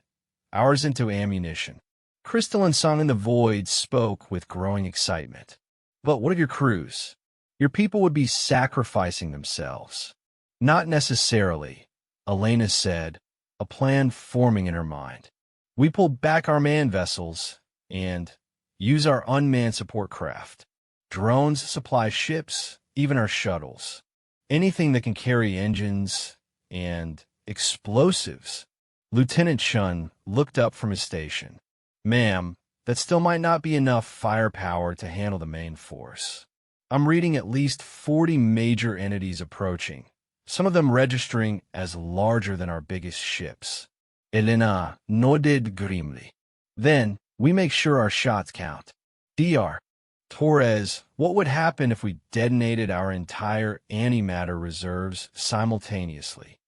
hours into ammunition. Crystalline Song in the Void spoke with growing excitement. But what of your crews? Your people would be sacrificing themselves. Not necessarily, Elena said, a plan forming in her mind. We pulled back our manned vessels and use our unmanned support craft. Drones supply ships, even our shuttles. Anything that can carry engines and explosives. Lieutenant Shun looked up from his station. Ma'am, that still might not be enough firepower to handle the main force. I'm reading at least 40 major entities approaching, some of them registering as larger than our biggest ships. Elena nodded grimly. Then, we make sure our shots count. Dr. Torres, what would happen if we detonated our entire antimatter reserves simultaneously?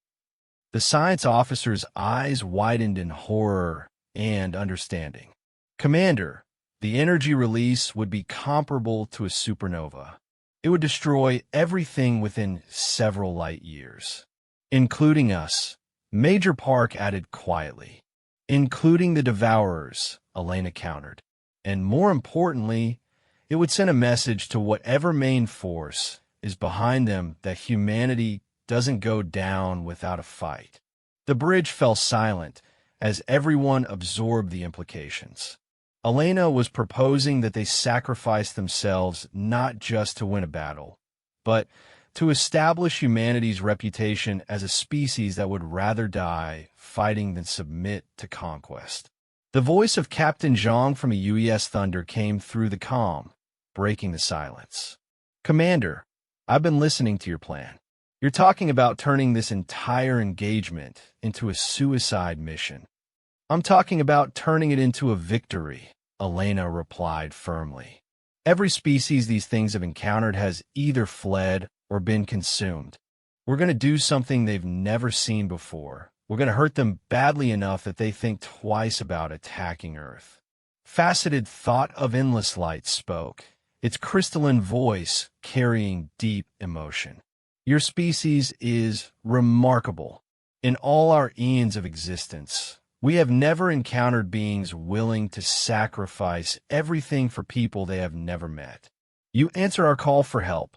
The science officer's eyes widened in horror and understanding. Commander, the energy release would be comparable to a supernova. It would destroy everything within several light years. Including us, Major Park added quietly. Including the Devourers, Elena countered. And more importantly, it would send a message to whatever main force is behind them that humanity doesn't go down without a fight. The bridge fell silent as everyone absorbed the implications. Elena was proposing that they sacrifice themselves not just to win a battle, but to establish humanity's reputation as a species that would rather die fighting than submit to conquest. The voice of Captain Zhang from a UES Thunder came through the comm, breaking the silence. Commander, I've been listening to your plan. You're talking about turning this entire engagement into a suicide mission. I'm talking about turning it into a victory, Elena replied firmly. Every species these things have encountered has either fled or been consumed. We're going to do something they've never seen before. We're going to hurt them badly enough that they think twice about attacking Earth. Faceted Thought of Endless Light spoke, its crystalline voice carrying deep emotion. Your species is remarkable. In all our eons of existence, we have never encountered beings willing to sacrifice everything for people they have never met. You answer our call for help,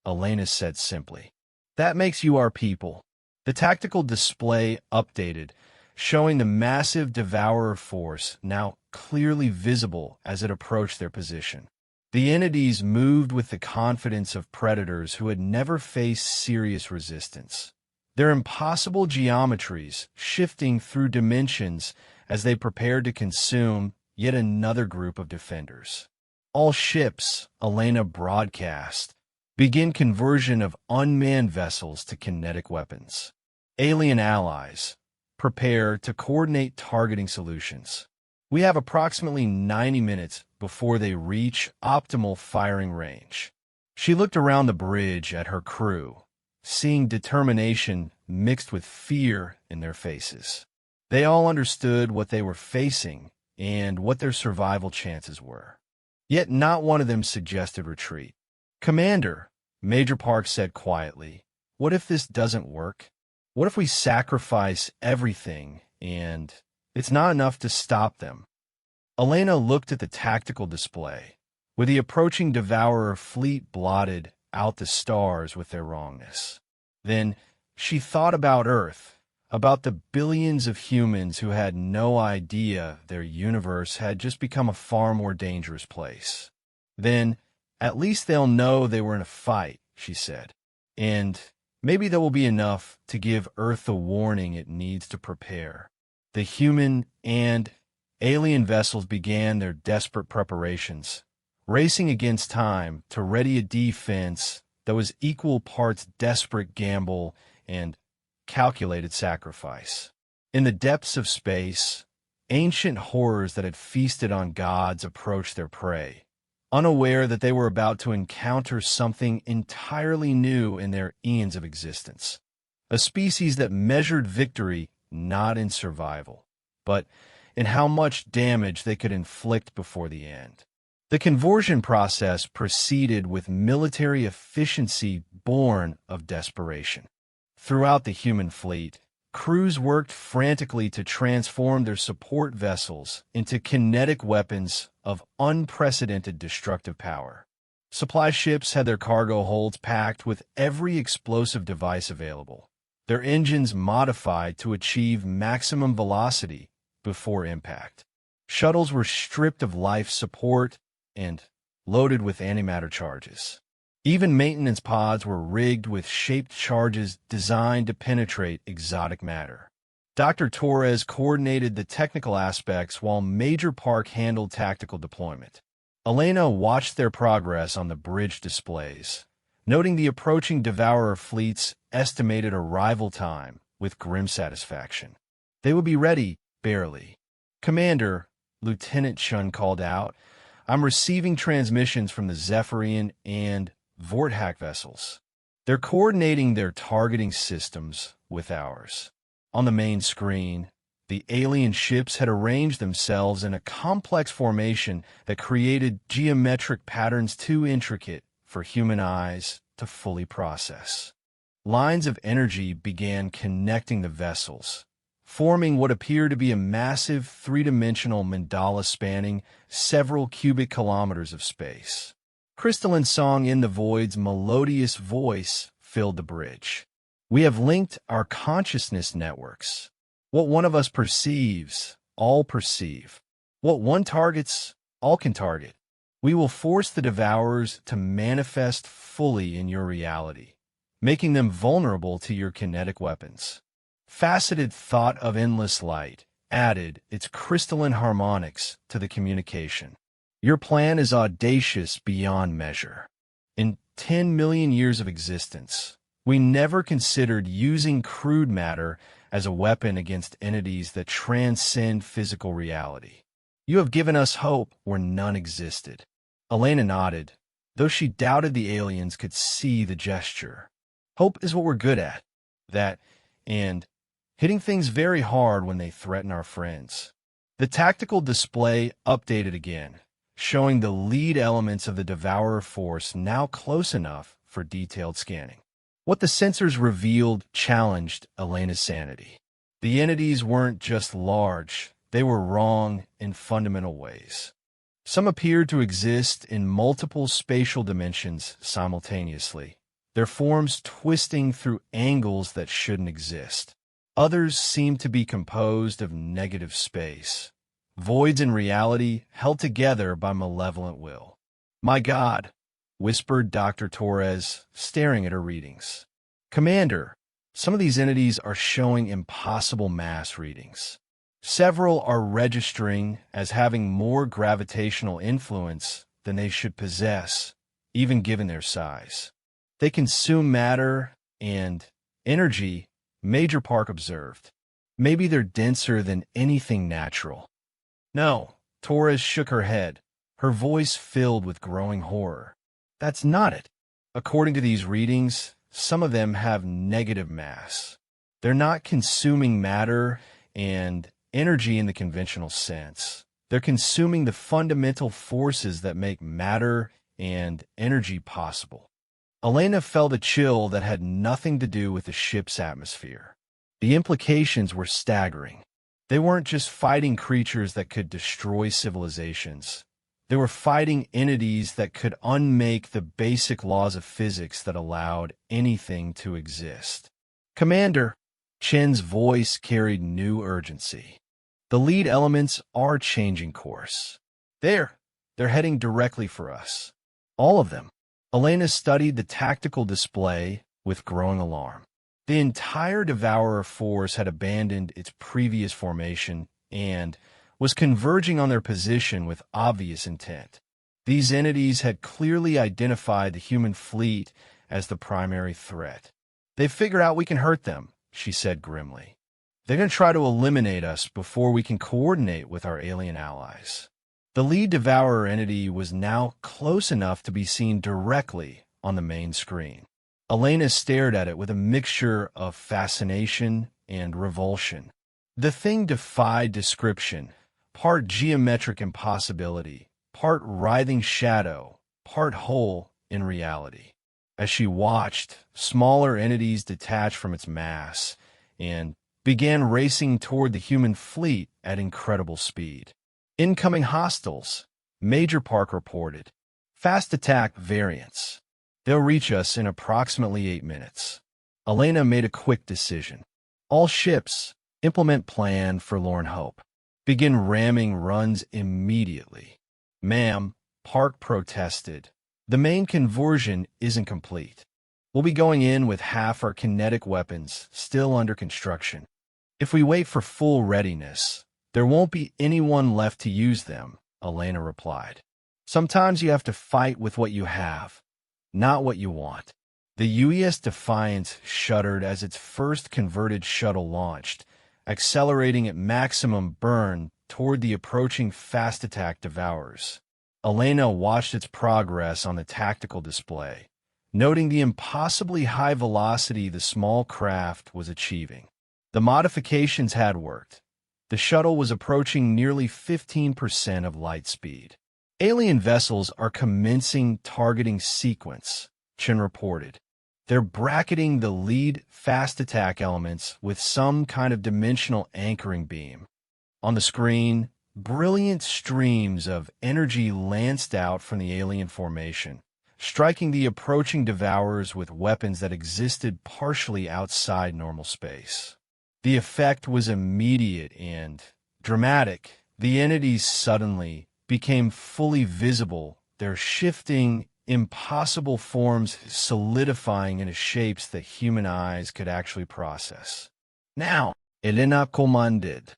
Elena said simply. That makes you our people. The tactical display updated, showing the massive Devourer force now clearly visible as it approached their position. The entities moved with the confidence of predators who had never faced serious resistance. Their impossible geometries shifting through dimensions as they prepared to consume yet another group of defenders. All ships, Elena broadcast, begin conversion of unmanned vessels to kinetic weapons. Alien allies, prepare to coordinate targeting solutions. We have approximately 90 minutes before they reach optimal firing range. She looked around the bridge at her crew, seeing determination mixed with fear in their faces. They all understood what they were facing and what their survival chances were. Yet not one of them suggested retreat. Commander, Major Park said quietly, what if this doesn't work? What if we sacrifice everything and it's not enough to stop them? Elena looked at the tactical display, with the approaching Devourer fleet blotted out the stars with their wrongness. Then she thought about Earth, about the billions of humans who had no idea their universe had just become a far more dangerous place. Then, at least they'll know they were in a fight, she said. And maybe that will be enough to give Earth the warning it needs to prepare. The human and alien vessels began their desperate preparations, racing against time to ready a defense that was equal parts desperate gamble and calculated sacrifice. In the depths of space, ancient horrors that had feasted on gods approached their prey, unaware that they were about to encounter something entirely new in their eons of existence. A species that measured victory not in survival, but in how much damage they could inflict before the end. The conversion process proceeded with military efficiency born of desperation. Throughout the human fleet, Crews worked frantically to transform their support vessels into kinetic weapons of unprecedented destructive power. Supply ships had their cargo holds packed with every explosive device available, their engines modified to achieve maximum velocity before impact. Shuttles were stripped of life support and loaded with antimatter charges. Even maintenance pods were rigged with shaped charges designed to penetrate exotic matter. Dr. Torres coordinated the technical aspects while Major Park handled tactical deployment. Elena watched their progress on the bridge displays, noting the approaching Devourer fleet's estimated arrival time with grim satisfaction. They would be ready, barely. "Commander," Lieutenant Chun called out, "I'm receiving transmissions from the Zephyrian and Vorthack vessels. They're coordinating their targeting systems with ours." On the main screen, the alien ships had arranged themselves in a complex formation that created geometric patterns too intricate for human eyes to fully process. Lines of energy began connecting the vessels, forming what appeared to be a massive three-dimensional mandala spanning several cubic kilometers of space. Crystalline song in the void's melodious voice filled the bridge. "We have linked our consciousness networks. What one of us perceives, all perceive. What one targets, all can target. We will force the Devourers to manifest fully in your reality, making them vulnerable to your kinetic weapons." Faceted thought of endless light added its crystalline harmonics to the communication. "Your plan is audacious beyond measure. In 10 million years of existence, we never considered using crude matter as a weapon against entities that transcend physical reality. You have given us hope where none existed." Elena nodded, though she doubted the aliens could see the gesture. "Hope is what we're good at. That, and hitting things very hard when they threaten our friends." The tactical display updated again, showing the lead elements of the Devourer force now close enough for detailed scanning. What the sensors revealed challenged Elena's sanity. The entities weren't just large, they were wrong in fundamental ways. Some appeared to exist in multiple spatial dimensions simultaneously, their forms twisting through angles that shouldn't exist. Others seemed to be composed of negative space, voids in reality held together by malevolent will. "My God," whispered Dr. Torres, staring at her readings. "Commander, some of these entities are showing impossible mass readings. Several are registering as having more gravitational influence than they should possess, even given their size. They consume matter and energy," Major Park observed. "Maybe they're denser than anything natural." "No," Torres shook her head, her voice filled with growing horror. "That's not it. According to these readings, some of them have negative mass. They're not consuming matter and energy in the conventional sense. They're consuming the fundamental forces that make matter and energy possible." Elena felt a chill that had nothing to do with the ship's atmosphere. The implications were staggering. They weren't just fighting creatures that could destroy civilizations. They were fighting entities that could unmake the basic laws of physics that allowed anything to exist. "Commander," Chen's voice carried new urgency. "The lead elements are changing course. They're heading directly for us. All of them." Elena studied the tactical display with growing alarm. The entire Devourer force had abandoned its previous formation and was converging on their position with obvious intent. These entities had clearly identified the human fleet as the primary threat. "They've figured out we can hurt them," she said grimly. "They're going to try to eliminate us before we can coordinate with our alien allies." The lead Devourer entity was now close enough to be seen directly on the main screen. Elena stared at it with a mixture of fascination and revulsion. The thing defied description, part geometric impossibility, part writhing shadow, part whole in reality. As she watched, smaller entities detach from its mass, and began racing toward the human fleet at incredible speed. Incoming hostiles, Major Park reported. Fast attack variants. They'll reach us in approximately 8 minutes. Elena made a quick decision. All ships, implement plan Forlorn Hope. Begin ramming runs immediately. Ma'am, Park protested. The main conversion isn't complete. We'll be going in with half our kinetic weapons still under construction. If we wait for full readiness, there won't be anyone left to use them, Elena replied. Sometimes you have to fight with what you have, not what you want. The UES Defiance shuddered as its first converted shuttle launched, accelerating at maximum burn toward the approaching fast attack Devourers. Elena watched its progress on the tactical display, noting the impossibly high velocity the small craft was achieving. The modifications had worked. The shuttle was approaching nearly 15% of light speed. Alien vessels are commencing targeting sequence, Chen reported. They're bracketing the lead fast attack elements with some kind of dimensional anchoring beam. On the screen, brilliant streams of energy lanced out from the alien formation, striking the approaching Devourers with weapons that existed partially outside normal space. The effect was immediate and dramatic. The entities suddenly became fully visible, their shifting, impossible forms solidifying into shapes that human eyes could actually process. Now, Elena commanded.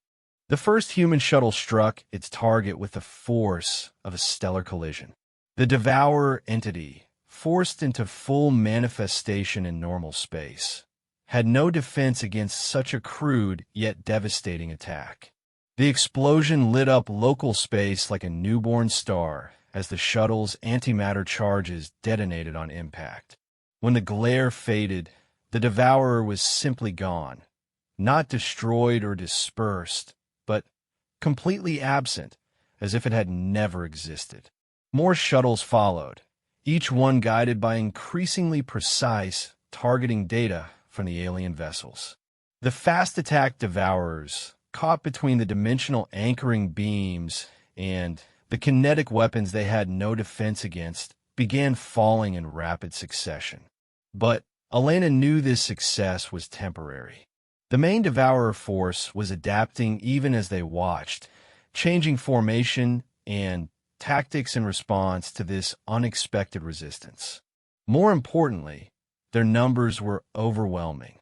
The first human shuttle struck its target with the force of a stellar collision. The Devourer entity, forced into full manifestation in normal space, had no defense against such a crude yet devastating attack. The explosion lit up local space like a newborn star as the shuttle's antimatter charges detonated on impact. When the glare faded, the Devourer was simply gone, not destroyed or dispersed, but completely absent, as if it had never existed. More shuttles followed, each one guided by increasingly precise targeting data from the alien vessels. The fast attack Devourers, caught between the dimensional anchoring beams and the kinetic weapons they had no defense against, began falling in rapid succession. But Elena knew this success was temporary. The main Devourer force was adapting even as they watched, changing formation and tactics in response to this unexpected resistance. More importantly, their numbers were overwhelming.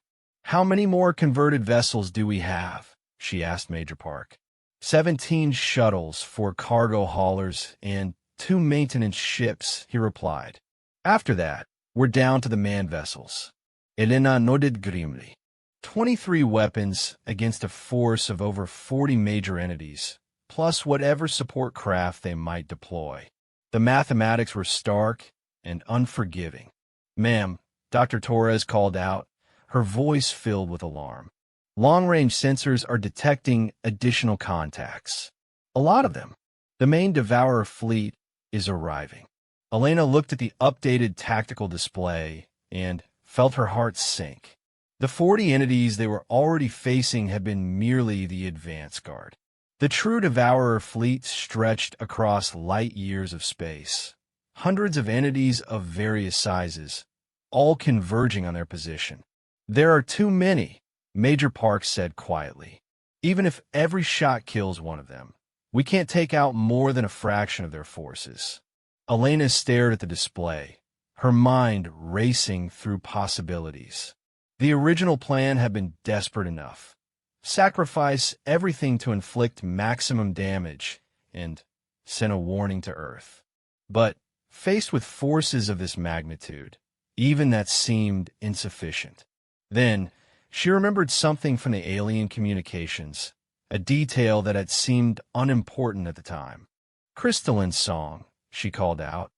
"How many more converted vessels do we have?" she asked Major Park. 17 shuttles, 4 cargo haulers, and 2 maintenance ships, he replied. After that, we're down to the manned vessels. Elena nodded grimly. 23 weapons against a force of over 40 major entities, plus whatever support craft they might deploy. The mathematics were stark and unforgiving. "Ma'am," Dr. Torres called out, her voice filled with alarm. "Long-range sensors are detecting additional contacts. A lot of them. The main Devourer fleet is arriving." Elena looked at the updated tactical display and felt her heart sink. The 40 entities they were already facing had been merely the advance guard. The true Devourer fleet stretched across light years of space. Hundreds of entities of various sizes, all converging on their position. "There are too many," Major Park said quietly. "Even if every shot kills one of them, we can't take out more than a fraction of their forces." Elena stared at the display, her mind racing through possibilities. The original plan had been desperate enough. Sacrifice everything to inflict maximum damage and send a warning to Earth. But faced with forces of this magnitude, even that seemed insufficient. Then, she remembered something from the alien communications, a detail that had seemed unimportant at the time. "Crystalline song," she called out.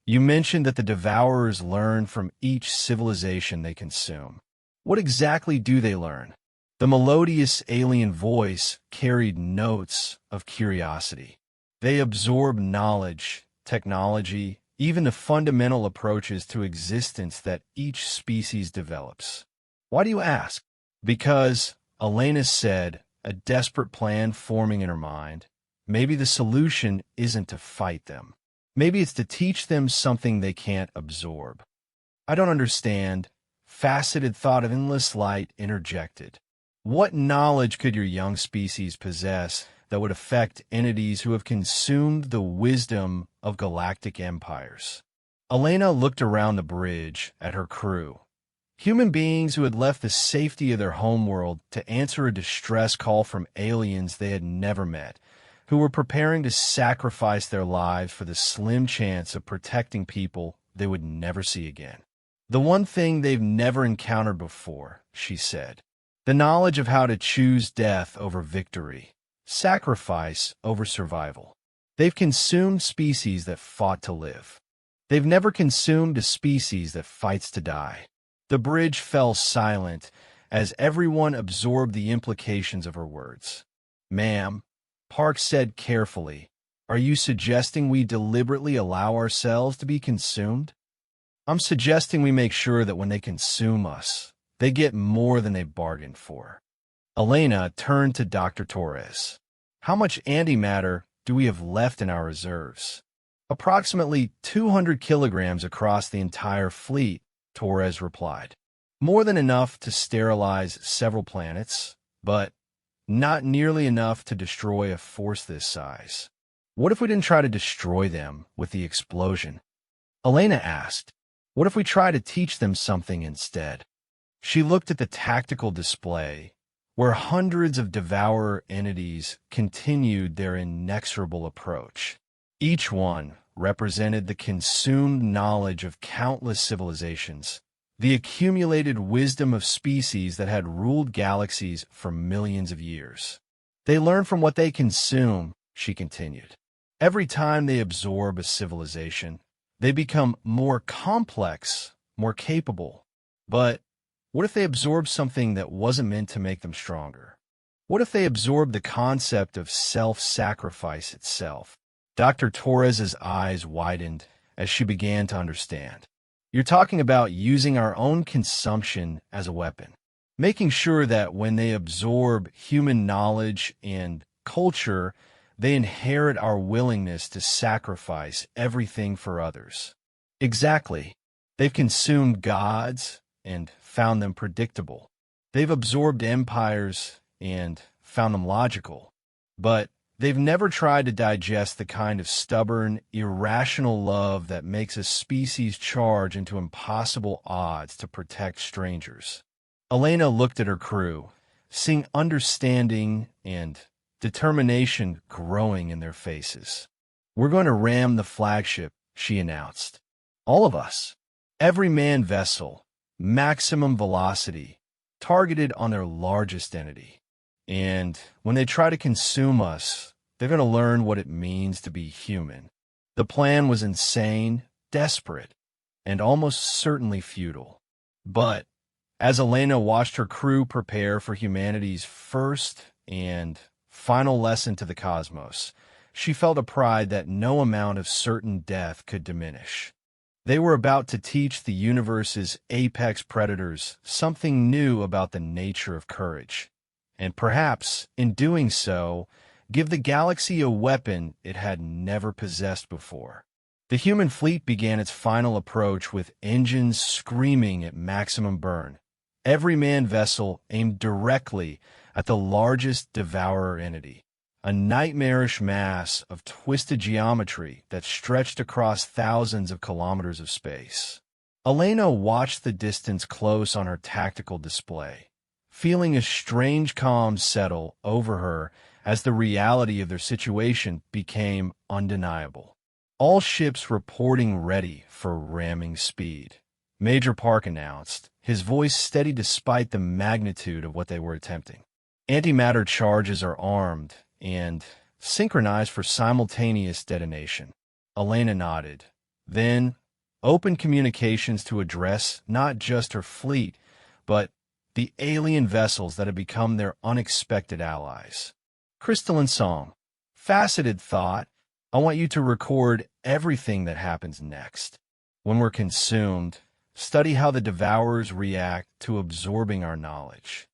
"You mentioned that the Devourers learn from each civilization they consume. What exactly do they learn?" The melodious alien voice carried notes of curiosity. "They absorb knowledge, technology, even the fundamental approaches to existence that each species develops." "Why do you ask?" "Because," Elena said, a desperate plan forming in her mind. Maybe the solution isn't to fight them. Maybe it's to teach them something they can't absorb. I don't understand. Faceted thought of endless light interjected. What knowledge could your young species possess that would affect entities who have consumed the wisdom of galactic empires? Elena looked around the bridge at her crew. Human beings who had left the safety of their homeworld to answer a distress call from aliens they had never met, who were preparing to sacrifice their lives for the slim chance of protecting people they would never see again. The one thing they've never encountered before, she said. The knowledge of how to choose death over victory, sacrifice over survival. They've consumed species that fought to live. They've never consumed a species that fights to die. The bridge fell silent as everyone absorbed the implications of her words. Ma'am, Park said carefully, are you suggesting we deliberately allow ourselves to be consumed? I'm suggesting we make sure that when they consume us, they get more than they bargained for. Elena turned to Dr. Torres. How much antimatter do we have left in our reserves? Approximately 200 kilograms across the entire fleet, Torres replied. More than enough to sterilize several planets, but not nearly enough to destroy a force this size. What if we didn't try to destroy them with the explosion? Elena asked. What if we try to teach them something instead? She looked at the tactical display, where hundreds of devourer entities continued their inexorable approach. Each one represented the consumed knowledge of countless civilizations, the accumulated wisdom of species that had ruled galaxies for millions of years. They learn from what they consume, she continued. Every time they absorb a civilization, they become more complex, more capable. But what if they absorb something that wasn't meant to make them stronger? What if they absorb the concept of self-sacrifice itself? Dr. Torres's eyes widened as she began to understand. You're talking about using our own consumption as a weapon, making sure that when they absorb human knowledge and culture, they inherit our willingness to sacrifice everything for others. Exactly. They've consumed gods and found them predictable. They've absorbed empires and found them logical. But they've never tried to digest the kind of stubborn, irrational love that makes a species charge into impossible odds to protect strangers. Elena looked at her crew, seeing understanding and determination growing in their faces. We're going to ram the flagship, she announced. All of us. Every manned vessel, maximum velocity, targeted on their largest entity. And when they try to consume us, they're going to learn what it means to be human. The plan was insane, desperate, and almost certainly futile. But as Elena watched her crew prepare for humanity's first and final lesson to the cosmos, she felt a pride that no amount of certain death could diminish. They were about to teach the universe's apex predators something new about the nature of courage, and perhaps, in doing so, give the galaxy a weapon it had never possessed before. The human fleet began its final approach with engines screaming at maximum burn. Every manned vessel aimed directly at the largest devourer entity, a nightmarish mass of twisted geometry that stretched across thousands of kilometers of space. Elena watched the distance close on her tactical display, feeling a strange calm settle over her as the reality of their situation became undeniable. All ships reporting ready for ramming speed, Major Park announced, his voice steady despite the magnitude of what they were attempting. Antimatter charges are armed and synchronized for simultaneous detonation. Elena nodded. Then, open communications to address not just her fleet, but the alien vessels that had become their unexpected allies. Crystalline song. Faceted thought. I want you to record everything that happens next. When we're consumed, study how the devourers react to absorbing our knowledge.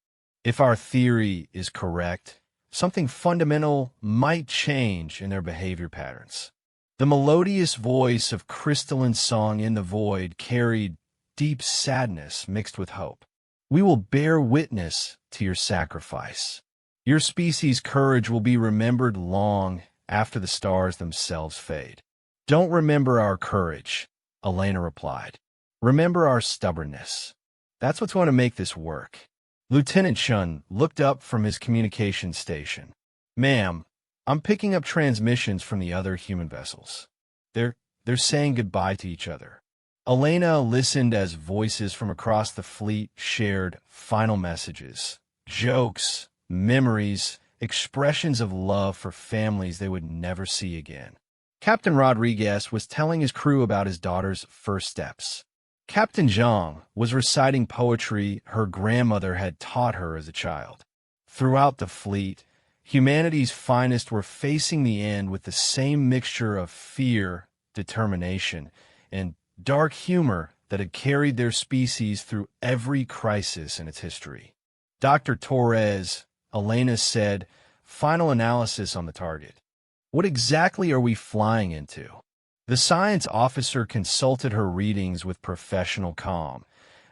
If our theory is correct, something fundamental might change in their behavior patterns. The melodious voice of crystalline song in the void carried deep sadness mixed with hope. We will bear witness to your sacrifice. Your species' courage will be remembered long after the stars themselves fade. Don't remember our courage, Elena replied. Remember our stubbornness. That's what's going to make this work. Lieutenant Shun looked up from his communication station. Ma'am, I'm picking up transmissions from the other human vessels. They're saying goodbye to each other. Elena listened as voices from across the fleet shared final messages, jokes, memories, expressions of love for families they would never see again. Captain Rodriguez was telling his crew about his daughter's first steps. Captain Zhang was reciting poetry her grandmother had taught her as a child. Throughout the fleet, humanity's finest were facing the end with the same mixture of fear, determination, and dark humor that had carried their species through every crisis in its history. Dr. Torres, Elena said, final analysis on the target. What exactly are we flying into? The science officer consulted her readings with professional calm,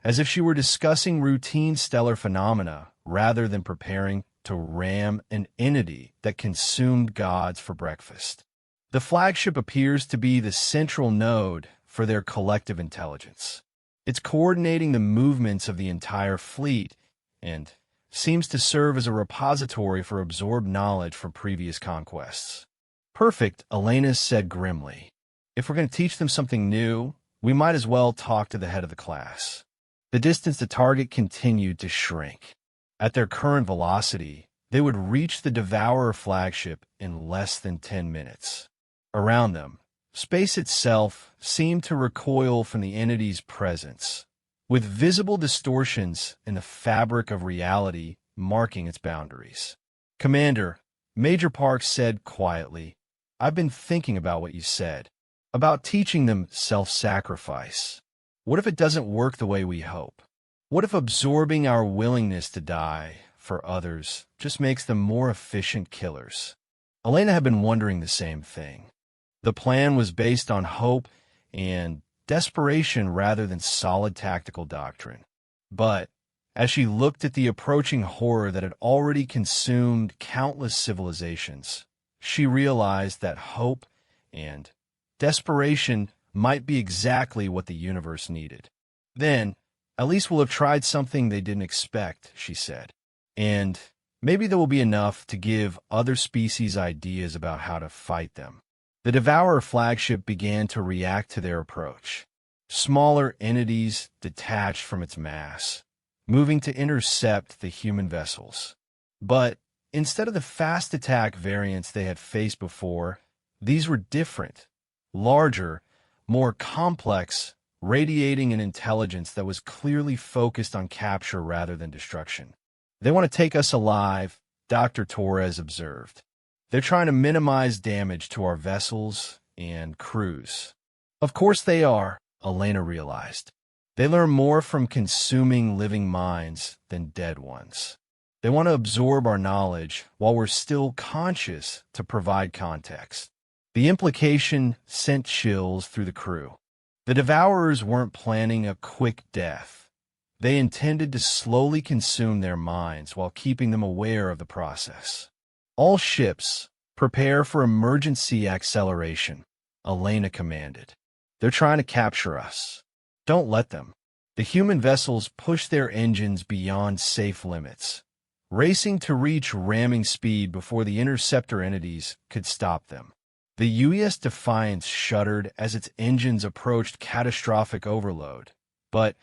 as if she were discussing routine stellar phenomena rather than preparing to ram an entity that consumed gods for breakfast. The flagship appears to be the central node for their collective intelligence. It's coordinating the movements of the entire fleet and seems to serve as a repository for absorbed knowledge from previous conquests. Perfect, Elena said grimly. If we're going to teach them something new, we might as well talk to the head of the class. The distance to target continued to shrink. At their current velocity, they would reach the Devourer flagship in less than 10 minutes. Around them, space itself seemed to recoil from the entity's presence, with visible distortions in the fabric of reality marking its boundaries. Commander, Major Parks said quietly, I've been thinking about what you said, about teaching them self-sacrifice. What if it doesn't work the way we hope? What if absorbing our willingness to die for others just makes them more efficient killers? Elena had been wondering the same thing. The plan was based on hope and desperation rather than solid tactical doctrine. But as she looked at the approaching horror that had already consumed countless civilizations, she realized that hope and desperation might be exactly what the universe needed. Then, at least we'll have tried something they didn't expect, she said. And maybe there will be enough to give other species ideas about how to fight them. The Devourer flagship began to react to their approach. Smaller entities detached from its mass, moving to intercept the human vessels. But instead of the fast attack variants they had faced before, these were different, larger, more complex, radiating an intelligence that was clearly focused on capture rather than destruction. They want to take us alive, Dr. Torres observed. They're trying to minimize damage to our vessels and crews. Of course they are, Elena realized. They learn more from consuming living minds than dead ones. They want to absorb our knowledge while we're still conscious to provide context. The implication sent chills through the crew. The Devourers weren't planning a quick death. They intended to slowly consume their minds while keeping them aware of the process. All ships, prepare for emergency acceleration, Elena commanded. They're trying to capture us. Don't let them. The human vessels push their engines beyond safe limits, racing to reach ramming speed before the interceptor entities could stop them. The U.S. Defiance shuddered as its engines approached catastrophic overload, but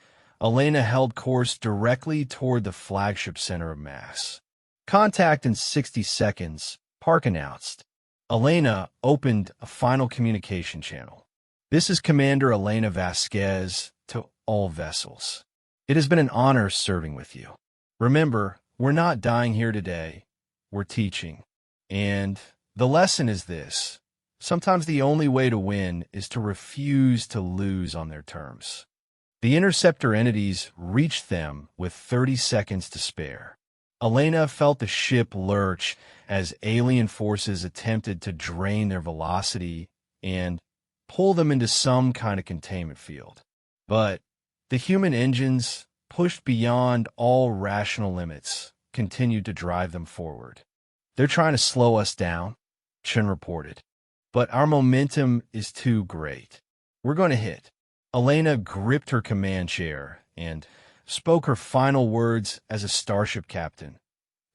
Elena held course directly toward the flagship center of mass. Contact in 60 seconds, Park announced. Elena opened a final communication channel. This is Commander Elena Vasquez to all vessels. It has been an honor serving with you. Remember, we're not dying here today. We're teaching. And the lesson is this. Sometimes the only way to win is to refuse to lose on their terms. The interceptor entities reached them with 30 seconds to spare. Elena felt the ship lurch as alien forces attempted to drain their velocity and pull them into some kind of containment field. But the human engines, pushed beyond all rational limits, continued to drive them forward. "They're trying to slow us down," Chen reported. "But our momentum is too great. We're going to hit." Elena gripped her command chair and spoke her final words as a starship captain.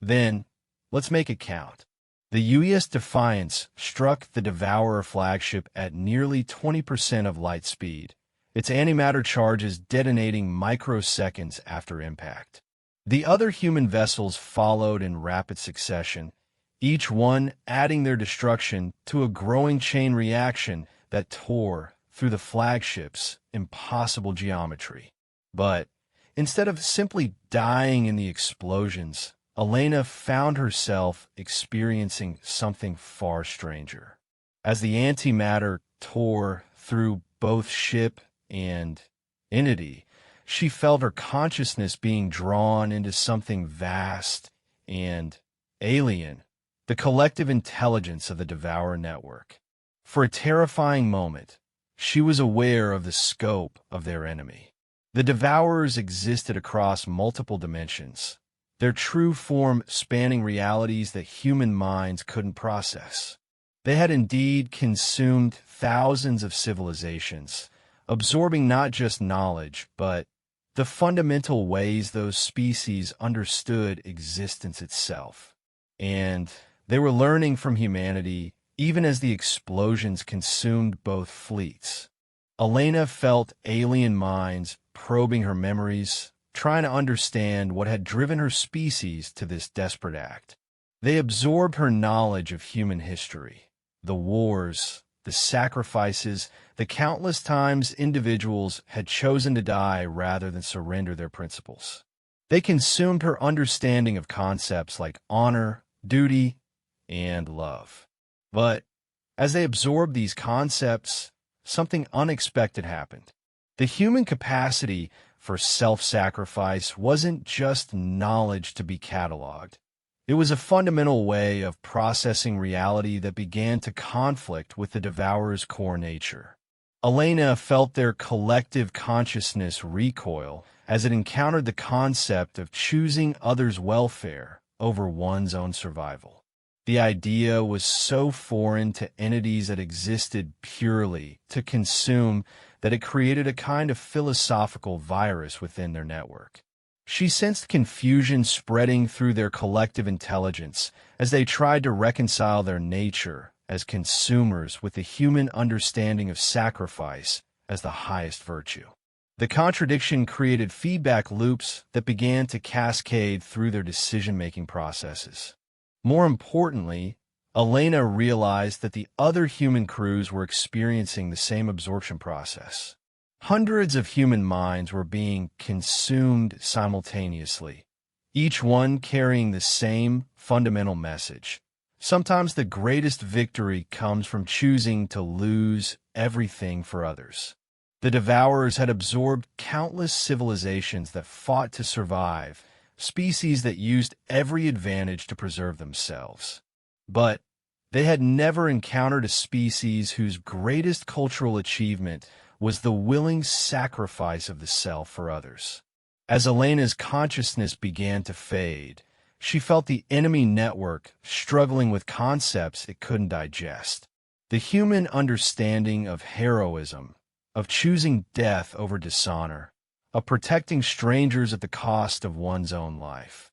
"Then, let's make it count." The UES Defiance struck the Devourer flagship at nearly 20% of light speed, its antimatter charges detonating microseconds after impact. The other human vessels followed in rapid succession, each one adding their destruction to a growing chain reaction that tore through the flagship's impossible geometry. But instead of simply dying in the explosions, Elena found herself experiencing something far stranger. As the antimatter tore through both ship and entity, she felt her consciousness being drawn into something vast and alien, the collective intelligence of the Devourer network. For a terrifying moment, she was aware of the scope of their enemy. The Devourers existed across multiple dimensions, their true form spanning realities that human minds couldn't process. They had indeed consumed thousands of civilizations, absorbing not just knowledge, but the fundamental ways those species understood existence itself. And they were learning from humanity, even as the explosions consumed both fleets. Elena felt alien minds probing her memories, trying to understand what had driven her species to this desperate act. They absorbed her knowledge of human history, the wars, the sacrifices, the countless times individuals had chosen to die rather than surrender their principles. They consumed her understanding of concepts like honor, duty, and love. But as they absorbed these concepts, something unexpected happened. The human capacity for self-sacrifice wasn't just knowledge to be cataloged. It was a fundamental way of processing reality that began to conflict with the Devourer's core nature. Elena felt their collective consciousness recoil as it encountered the concept of choosing others' welfare over one's own survival. The idea was so foreign to entities that existed purely to consume that it created a kind of philosophical virus within their network. She sensed confusion spreading through their collective intelligence as they tried to reconcile their nature as consumers with the human understanding of sacrifice as the highest virtue. The contradiction created feedback loops that began to cascade through their decision-making processes. More importantly, Elena realized that the other human crews were experiencing the same absorption process. Hundreds of human minds were being consumed simultaneously, each one carrying the same fundamental message. Sometimes the greatest victory comes from choosing to lose everything for others. The Devourers had absorbed countless civilizations that fought to survive, species that used every advantage to preserve themselves. But they had never encountered a species whose greatest cultural achievement was the willing sacrifice of the self for others. As Elena's consciousness began to fade, she felt the enemy network struggling with concepts it couldn't digest. The human understanding of heroism, of choosing death over dishonor, of protecting strangers at the cost of one's own life.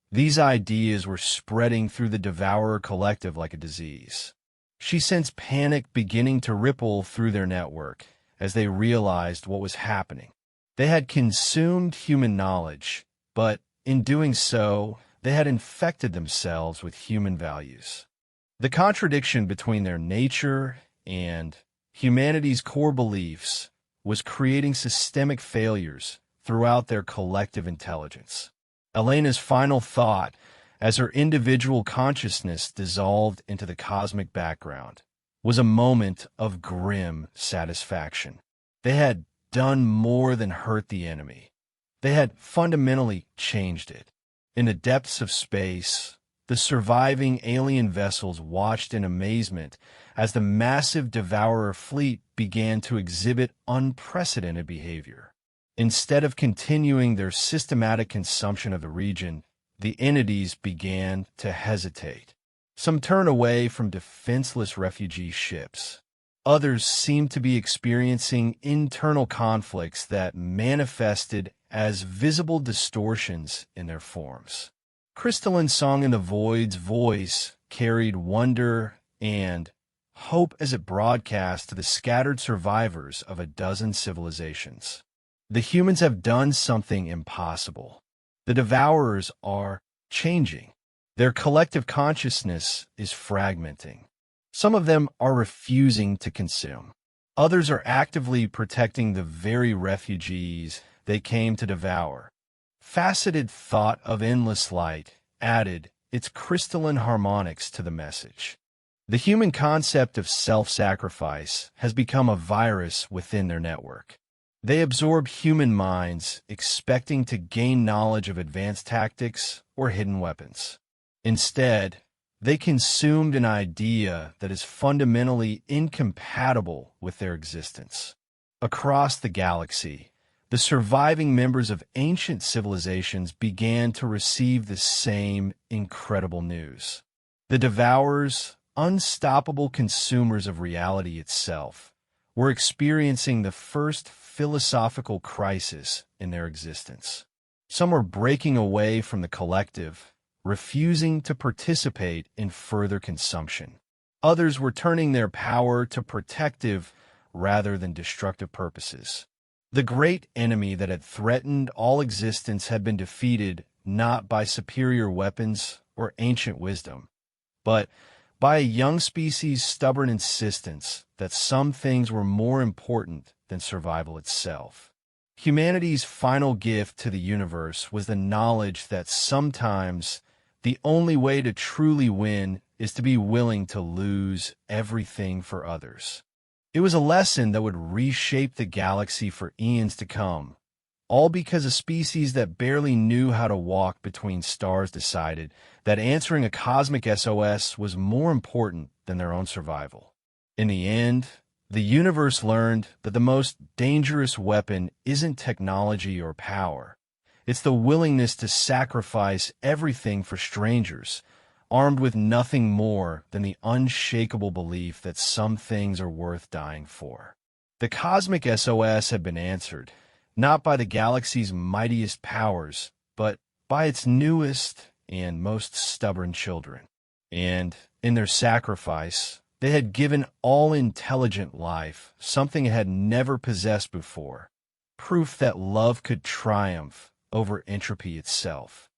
These ideas were spreading through the Devourer collective like a disease. She sensed panic beginning to ripple through their network as they realized what was happening. They had consumed human knowledge, but in doing so, they had infected themselves with human values. The contradiction between their nature and humanity's core beliefs was creating systemic failures throughout their collective intelligence. Elena's final thought, as her individual consciousness dissolved into the cosmic background, was a moment of grim satisfaction. They had done more than hurt the enemy. They had fundamentally changed it. In the depths of space, the surviving alien vessels watched in amazement as the massive Devourer fleet began to exhibit unprecedented behavior. Instead of continuing their systematic consumption of the region, the entities began to hesitate. Some turned away from defenseless refugee ships. Others seemed to be experiencing internal conflicts that manifested as visible distortions in their forms. Crystalline Song in the Void's voice carried wonder and hope as it broadcast to the scattered survivors of a dozen civilizations. The humans have done something impossible. The Devourers are changing. Their collective consciousness is fragmenting. Some of them are refusing to consume. Others are actively protecting the very refugees they came to devour. Faceted thought of endless light added its crystalline harmonics to the message. The human concept of self-sacrifice has become a virus within their network. They absorb human minds, expecting to gain knowledge of advanced tactics or hidden weapons. Instead, they consumed an idea that is fundamentally incompatible with their existence. Across the galaxy, the surviving members of ancient civilizations began to receive the same incredible news. The Devourers, unstoppable consumers of reality itself, were experiencing the first philosophical crisis in their existence. Some were breaking away from the collective, refusing to participate in further consumption. Others were turning their power to protective rather than destructive purposes. The great enemy that had threatened all existence had been defeated not by superior weapons or ancient wisdom, but by a young species' stubborn insistence that some things were more important than survival itself. Humanity's final gift to the universe was the knowledge that sometimes the only way to truly win is to be willing to lose everything for others. It was a lesson that would reshape the galaxy for eons to come, all because a species that barely knew how to walk between stars decided that answering a cosmic SOS was more important than their own survival. In the end, the universe learned that the most dangerous weapon isn't technology or power. It's the willingness to sacrifice everything for strangers, armed with nothing more than the unshakable belief that some things are worth dying for. The cosmic SOS had been answered, not by the galaxy's mightiest powers, but by its newest and most stubborn children. And in their sacrifice, they had given all intelligent life something it had never possessed before, proof that love could triumph over entropy itself.